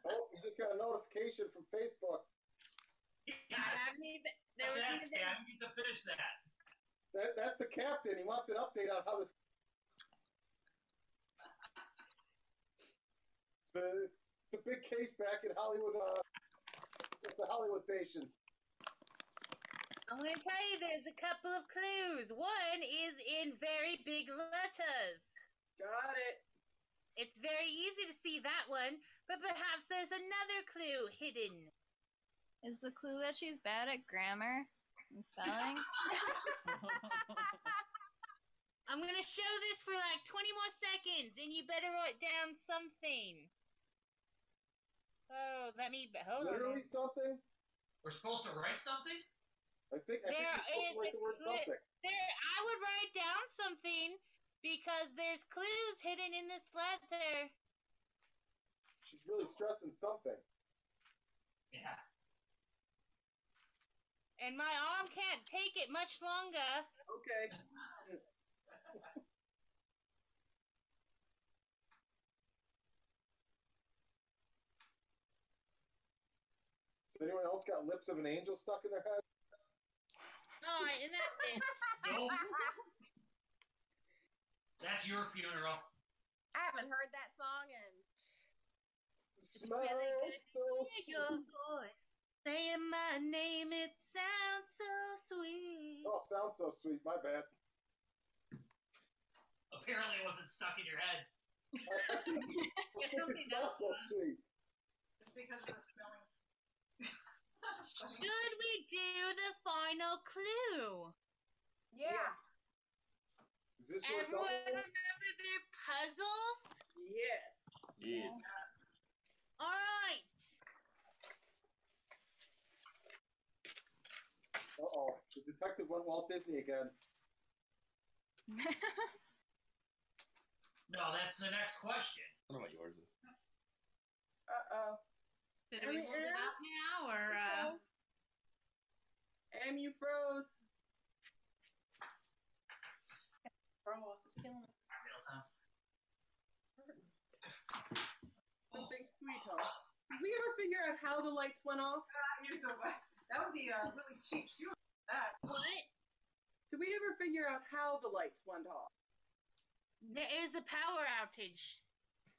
Oh, you just got a notification from Facebook. Yes. There was That's even- I need to finish that. That's the captain. He wants an update on how this. It's a big case back in Hollywood, the Hollywood station. I'm going to tell you there's a couple of clues. One is in very big letters. Got it. It's very easy to see that one, but perhaps there's another clue hidden. Is the clue that she's bad at grammar and spelling? I'm going to show this for like 20 more seconds, and you better write down something. Oh, hold on. Literally something? We're supposed to write something? I think There you're supposed to write the word is a something. I would write down something because there's clues hidden in this letter. She's really stressing something. Yeah. And my arm can't take it much longer. Okay. So anyone else got lips of an angel stuck in their head? Alright, and that's it. Nope. That's your funeral. I haven't heard that song in. Smell really good so Hear your sweet. voice saying my name, it sounds so sweet. Oh, sounds so sweet. My bad. Apparently it wasn't stuck in your head. It's It something smells else. so sweet. Just because of the smelling. Should we do the final clue? Yeah. Is this where Everyone double? remember their puzzles? Yes. Yes. Alright. Uh-oh. The detective went Walt Disney again. No, that's the next question. I don't know what yours is. Uh-oh. So do we hold it up now, or You froze. Cocktail time. Something sweet, huh? Did we ever figure out how the lights went off? You're so bad. That would be a really cheap shoe. That. What? Did we ever figure out how the lights went off? There is a power outage.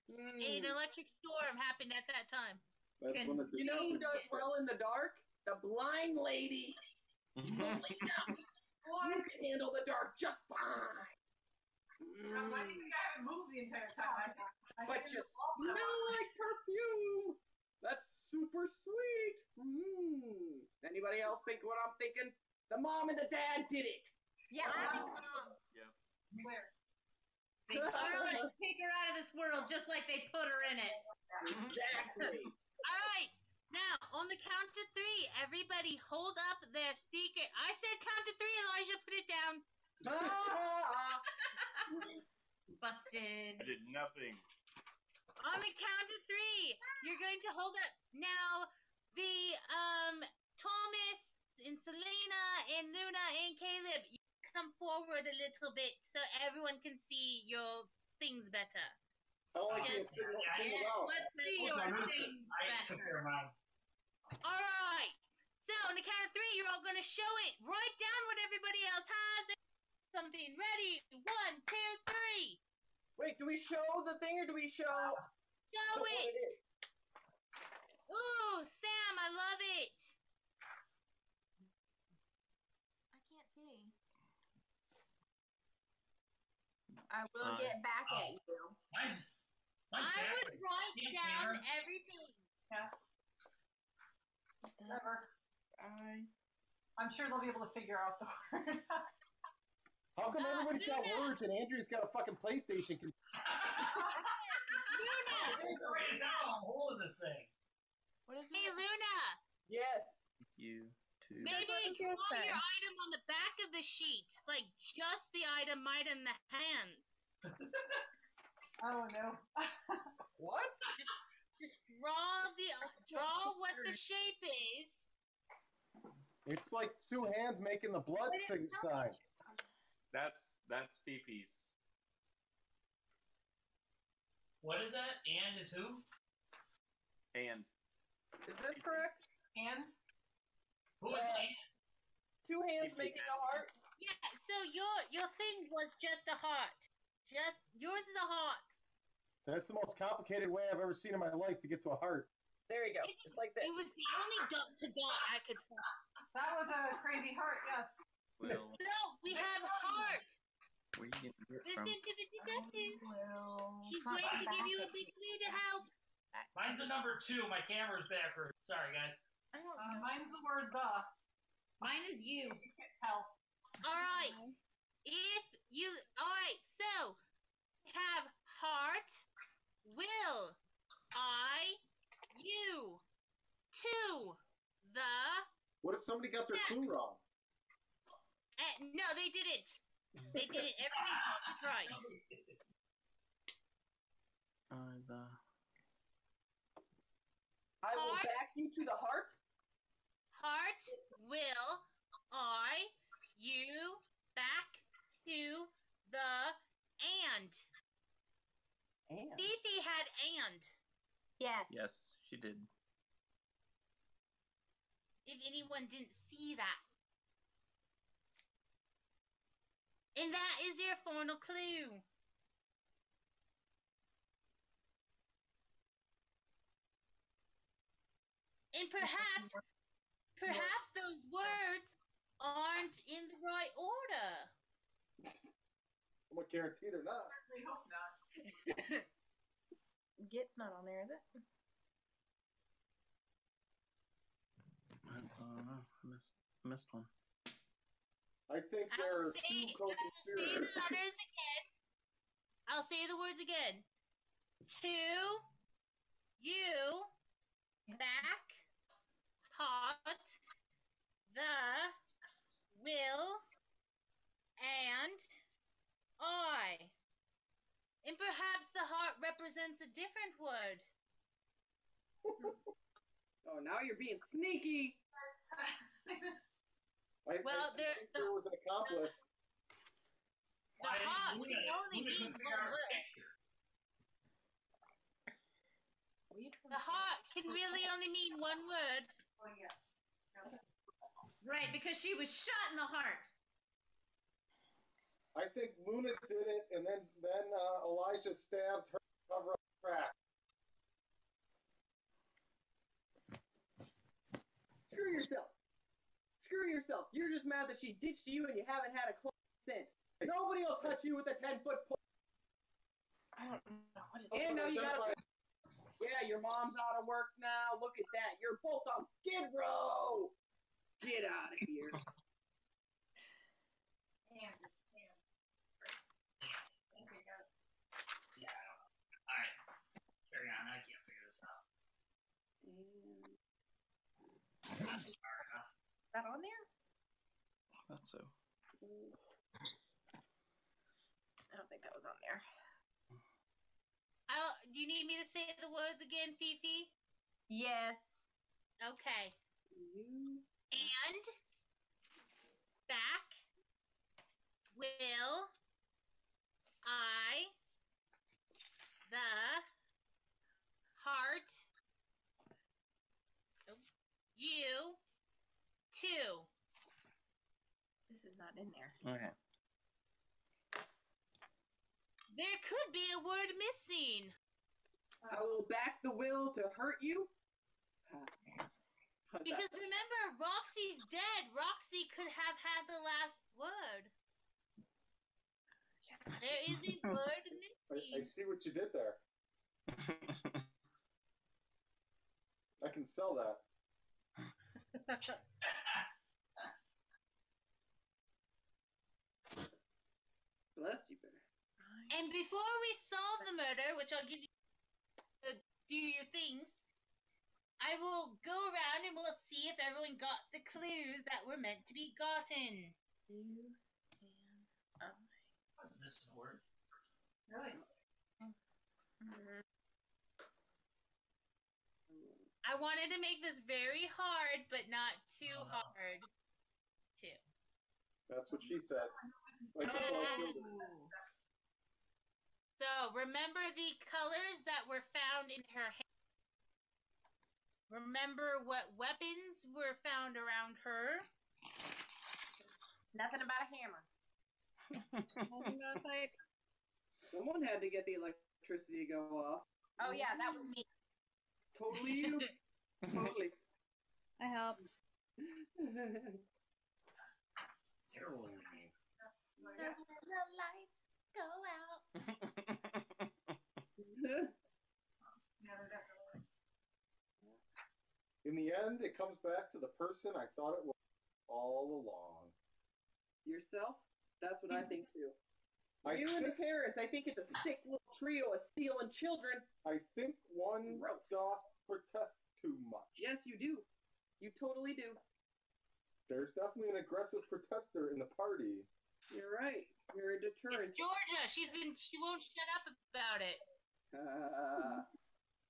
An electric storm happened at that time. That's when the You know who does well in the dark? The blind lady. Selena. You can handle the dark just fine. I think I haven't moved the entire time. But you smell like perfume. That's super sweet. Anybody else think what I'm thinking? The mom and the dad did it. Yeah, I think Where? They take her out of this world just like they put her in it. Exactly. All right. Now, on the count of 3, everybody hold up their secret. I said count to 3, Elijah, put it down. Busted. I did nothing. On the count of 3, you're going to hold up. Now, the Thomas and Selena and Luna and Caleb, you come forward a little bit so everyone can see your things better. I don't like being Yes. singled out. Let's see your things I took better. care of mine. All right. So, on the count of 3, you're all going to show it. Write down what everybody else has. Something. Ready? 1, 2, 3. Wait, do we show the thing or do we show Show what it it. is? Ooh, Sam, I love it. I can't see. I will get back at you. Mine's I would backwards. write Yeah, down Karen. everything. Never. I'm sure they'll be able to figure out the word. How come everybody's got Luna. words and Andrew's got a fucking PlayStation? Luna. Just write it down. I'm holding this thing. What is Hey, it? Luna. Yes. You too. Maybe What did draw you say? your item on the back of the sheet. Like, just the item, might in the hand. Oh no. What? Just draw what the shape is. It's like 2 hands making the blood sign. That's Fifi's. What is that? And is who? And Is this correct? And Who is and? 2 hands making a heart? Yeah, so your thing was just a heart. Just yours is a heart. That's the most complicated way I've ever seen in my life to get to a heart. There you go. It's like this. It was the only dot to dot I could find. that was a crazy heart, yes. Will, No, we have heart. where you getting it Listen from? to the detective. Well, She's going to give you a big clue to help. Mine's a number 2. My camera's backwards. Sorry, guys. I don't know. Mine's the word the. Mine is you. You can't tell. All right. All right, so have heart, will, I, you, to, the. What if somebody got their clue wrong? No, they didn't. They didn't. Everything's right. The I will Heart. back you to the heart. Heart, will, I, you, back to the and. And. Fifi had and. Yes. yes, she did. If anyone didn't see that. And that is your final clue. And perhaps those words aren't in the right order. I'm gonna guarantee they're not. I hope not. Get's not on there, is it? I missed one. I think there are 2 I'll say co-conspirators. the letters again. I'll say the words again. To, you, back, hot, the, will, and I. And perhaps the heart represents a different word. Oh, now you're being sneaky. Well, I think there was an accomplice. The heart can only Luna mean couldn't figure one out her word. picture. The heart can really only mean one word. Oh, yes. Right, because she was shot in the heart. I think Luna did it, and then Elijah stabbed her to cover up the crack. Screw yourself. Screw yourself. You're just mad that she ditched you and you haven't had a clone since. Nobody will touch you with a 10-foot pole. I don't know what it is. And now you gotta. Yeah, your mom's out of work now. Look at that. You're both on Skid Row. Get out of here. And it's him. Yeah, I don't know. Alright. Carry on. I can't figure this out. I'm not smart enough. Is that on there? I thought so. I don't think that was on there. Do you need me to say the words again, Fifi? Yes. Okay. And back will I the heart you too. This is not in there. Okay. There could be a word missing. I will back the will to hurt you. Because remember, Roxy's dead. Roxy could have had the last word. There is a word missing. I see what you did there. I can sell that. Bless you, bear. And before we solve the murder, which I'll give you to do your things, I will go around and we'll see if everyone got the clues that were meant to be gotten. You and I was missing a word. Really? I wanted to make this very hard, but not too hard, too. That's what she said. Like, So, remember the colors that were found in her hair. Remember what weapons were found around her. nothing about a hammer. Someone had to get the electricity to go off. Oh yeah, that was me. Totally you. Totally. I helped. Terrible name. Because when the lights go out. In the end, it comes back to the person I thought it was all along. Yourself? That's what I think too. I You and the think- parents, I think it's a sick little trio of stealing children. I think one Gross. doth protest too much. Yes, you do. You totally do. There's definitely an aggressive protester in the party. You're right. You're a deterrent. It's Georgia. She won't shut up about it.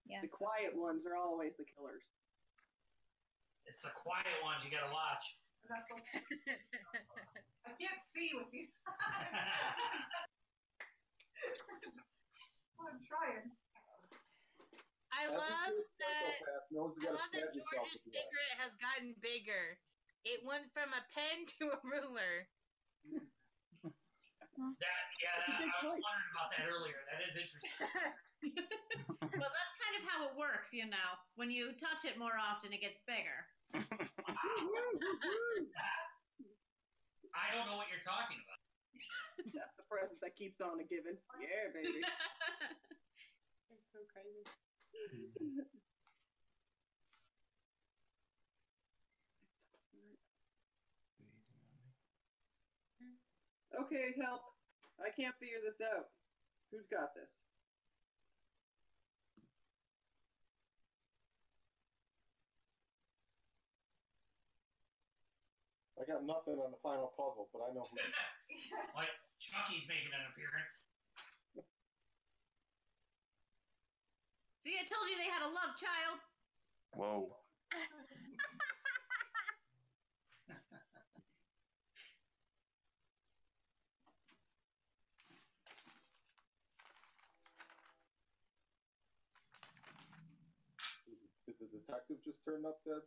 Yeah. The quiet ones are always the killers. It's the quiet ones you gotta watch. I'm not supposed to. I can't see with these. I'm trying. I Every love good that. psychopath knows you I gotta love that stab yourself George's with that. cigarette has gotten bigger. It went from a pen to a ruler. I was wondering about that earlier. That is interesting. Well, that's kind of how it works, you know. When you touch it more often, it gets bigger. I don't know what you're talking about. That's the present that keeps on a giving. Yeah, baby. It's so crazy. Okay, help. I can't figure this out. Who's got this? I got nothing on the final puzzle, but I know who. Like, Chucky's making an appearance. See, I told you they had a love child. Whoa. Did the detective just turn up dead?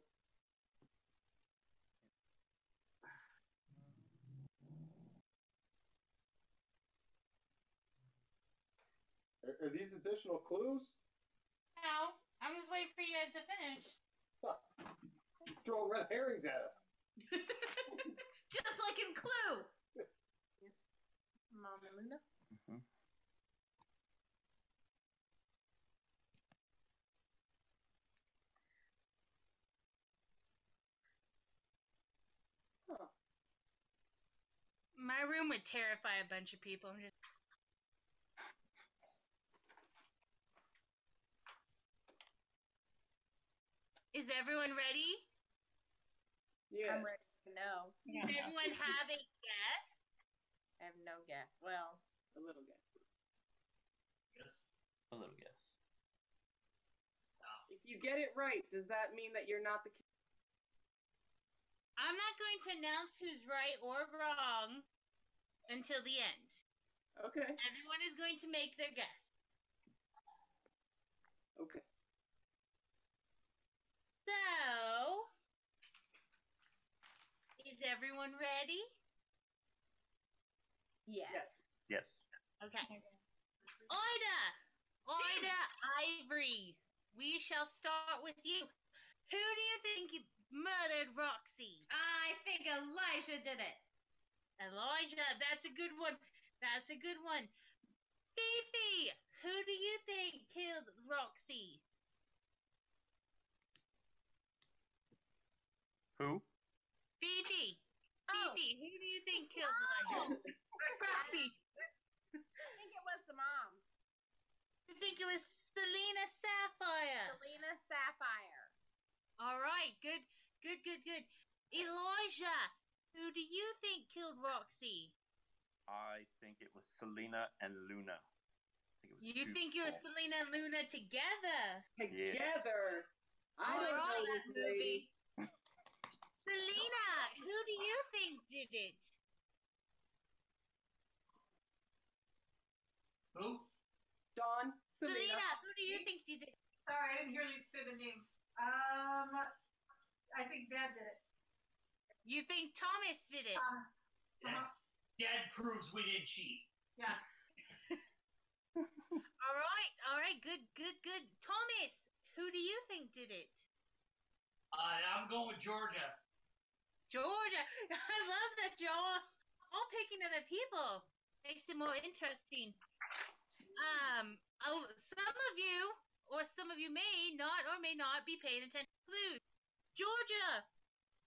Are these additional clues? No, I'm just waiting for you guys to finish. Throwing red herrings at us. Just like in Clue. Yes. Mom and Luna. Mm-hmm. Huh. My room would terrify a bunch of people. Is everyone ready? Yeah. I'm ready to know. Does everyone have a guess? I have no guess. Well, A little guess. Yes. A little guess. If you get it right, does that mean that you're not the kid? I'm not going to announce who's right or wrong until the end. Okay. Everyone is going to make their guess. Okay. So, is everyone ready? yes. Yes. Okay. Ida Ivory, we shall start with you. Who do you think murdered Roxy? I think Elijah did it. Elijah, that's a good one. That's a good one. Fifi, who do you think killed Roxy? Who? Fifi. Oh. Fifi, who do you think killed Elijah? Roxy. I think it was the mom. I think it was Selena Sapphire. Selena Sapphire. All right, good. Elijah, who do you think killed Roxy? I think it was Selena and Luna. You think it was Selena and Luna together? Together. I All don't know right. this lady. Selena, who do you think did it? Who? Dawn. Selena. Selena, who do you think did it? Sorry, I didn't hear you say the name. I think Dad did it. You think Thomas did it? Thomas. Uh-huh. Dad proves we didn't cheat. Yeah. All right, good. Thomas, who do you think did it? I'm going with Georgia. Georgia. I love that y'all all picking other people. Makes it more interesting. Some of you, or some of you may not or may not be paying attention to clues. Georgia,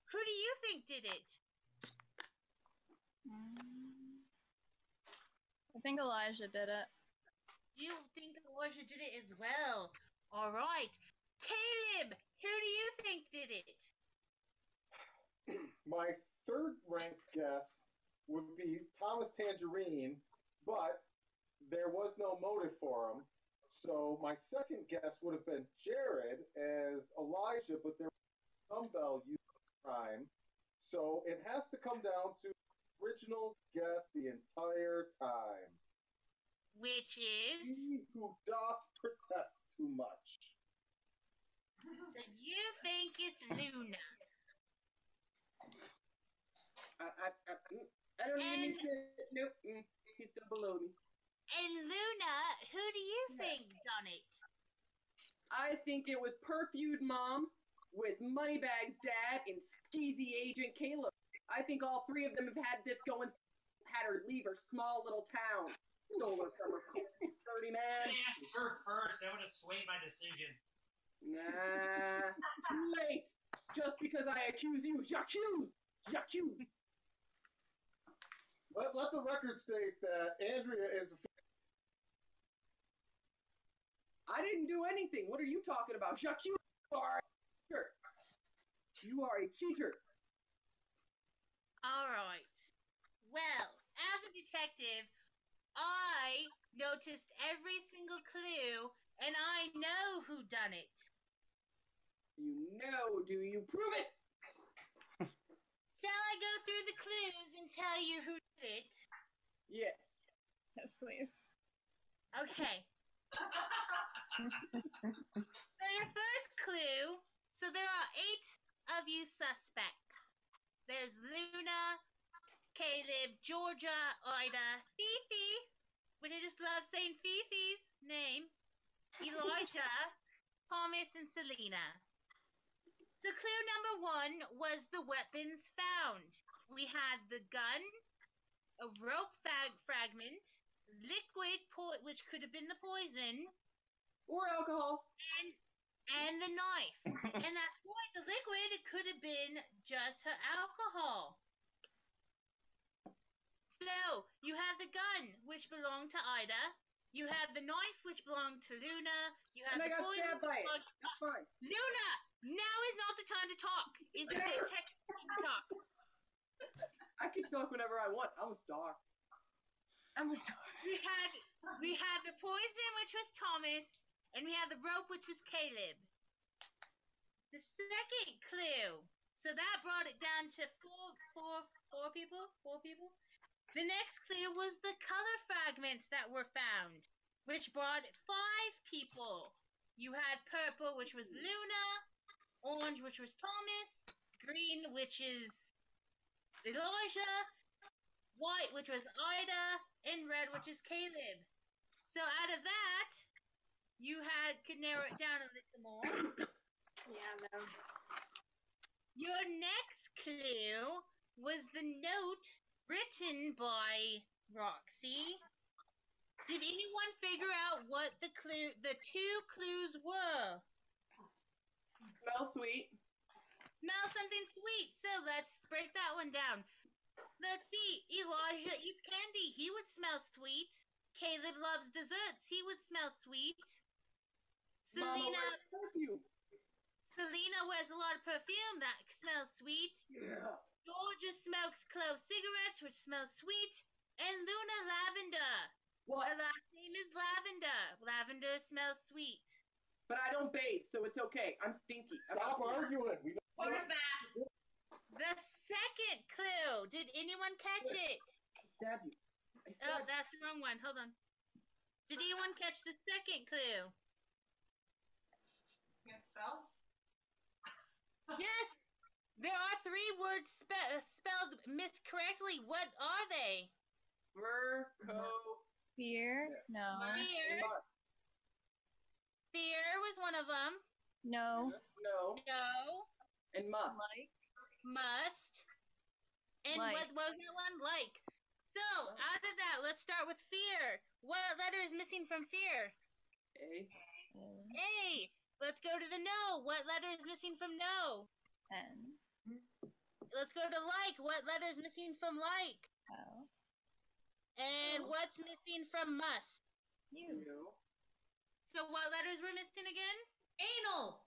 who do you think did it? I think Elijah did it. You think Elijah did it as well. All right. Caleb, who do you think did it? My third ranked guess would be Thomas Tangerine, but there was no motive for him. So my second guess would have been Jared as Elijah, but there was no dumbbell used at the crime. So it has to come down to original guess the entire time. Which is? He who doth protest too much. So you think it's Luna. I don't even need to. Nope. He's still below me. And Luna, who do you think done it? I think it was Perfumed Mom with Moneybags Dad and Skeezy Agent Caleb. I think all three of them have had this going, had her leave her small little town. Stole her from her dirty man. I asked her first. That would have swayed my decision. Nah, too late. Just because I accuse you, j'accuse. Let the record state that Andrea is a I didn't do anything. What are you talking about? J'accuse. You are a cheater. You are a cheater. All right. Well, as a detective, I noticed every single clue, and I know who done it. You know, do you prove it? Shall I go through the clues and tell you who did it? Yes. Yes, please. Okay. So your first clue, so there are 8 of you suspects. There's Luna, Caleb, Georgia, Ida, Fifi, which I just love saying Fifi's name, Elijah, Thomas, and Selena. So clue number 1 was the weapons found. We had the gun, a rope fragment, liquid, which could have been the poison, Or alcohol. and the knife. And that's why the liquid, it could have been just her alcohol. So, you have the gun, which belonged to Ida. You have the knife, which belonged to Luna. You have And I the got poison, stabbed by it. belonged to... That's fine. Luna! Now is not the time to talk. Is the text to talk. I can talk whenever I want. I'm a star. We had the poison, which was Thomas, and we had the rope, which was Caleb. The second clue. So that brought it down to four people. The next clue was the color fragments that were found, which brought 5 people. You had purple, which was Luna, orange, which was Thomas, green, which is Elijah, white, which was Ida, and red, which is Caleb. So out of that, you could narrow it down a little more. Yeah, no. Your next clue was the note written by Roxy. Did anyone figure out what the 2 clues were? Smell sweet. Smell something sweet. So let's break that one down. Let's see. Elijah eats candy. He would smell sweet. Caleb loves desserts. He would smell sweet. Selena wears a lot of perfume. That smells sweet. Yeah. Georgia smokes clove cigarettes, which smells sweet. And Luna lavender. What? Her last name is Lavender. Lavender smells sweet. But I don't bathe, so it's okay. I'm stinky. Stop arguing. We don't Horse bath. The second clue. Did anyone catch it? I stabbed you. Oh, that's the wrong one. Hold on. Did anyone catch the second clue? Can't spell? Yes. There are 3 words spelled miscorrectly. What are they? Fear? No. Fear. Fear was one of them. No. No. No. And must. Must. And Like. what was that one? Like. So, out of that, let's start with fear. What letter is missing from fear? A. A. Let's go to the no. What letter is missing from no? N. Let's go to like. What letter is missing from like? O. And what's missing from must? U. So what letters were missing again? Anal.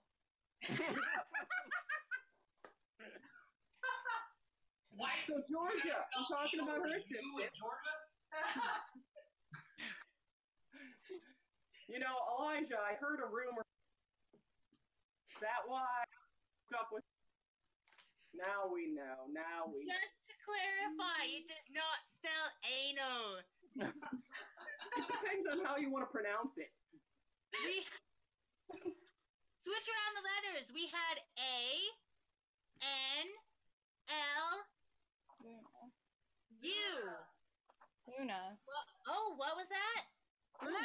Why? So Georgia, I'm talking about her You in Georgia? You know, Elijah, I heard a rumor. Is that why I hooked up with? Now we know. Just to clarify, it does not spell anal. It depends on how you want to pronounce it. We switch around the letters. We had A, N, L, U. Luna. What was that? Luna!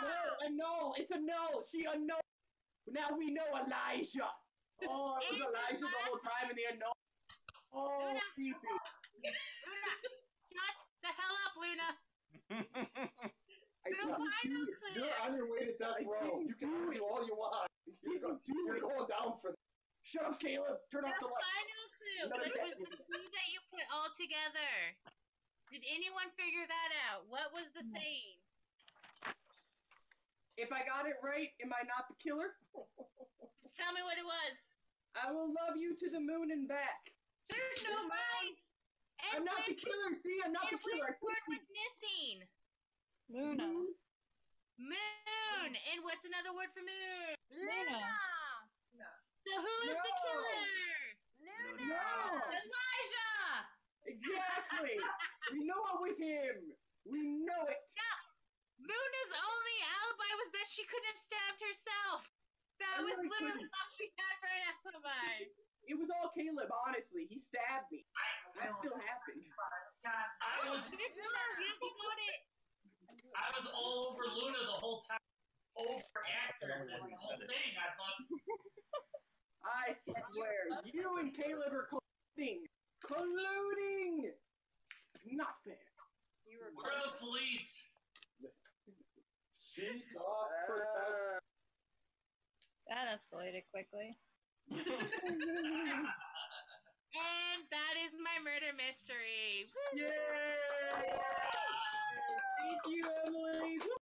No, a no. It's a no. She a no. Now we know Elijah. Oh, it was Elijah the whole time in the unknown. Oh, Luna. creepy. Luna, shut the hell up, Luna. I tell you, you're on your way to death row. You can argue all you want. You're going down for that. Shut up, Caleb. Turn off The the light. final clue, which was the clue that you put all together. Did anyone figure that out? What was the saying? If I got it right, am I not the killer? Tell me what it was. I will love you to the moon and back. There's no moon. I'm not the killer. See, I'm not the killer. Which word was missing? Luna. Moon. And what's another word for moon? Luna. So who is the killer? Luna! Elijah. Exactly. We know it was him. We know it. Yeah. Luna's only alibi was that she couldn't have stabbed herself. That was literally all she had for an alibi. It was all Caleb, honestly. He stabbed me. That still happened. I was all over Luna the whole time. character in this whole thing. I thought. I swear, you and Caleb are colluding. Colluding! Not fair. You were We're the police. She got protest. That escalated quickly. And that is my murder mystery. Woo! Yay! Thank you, Emily.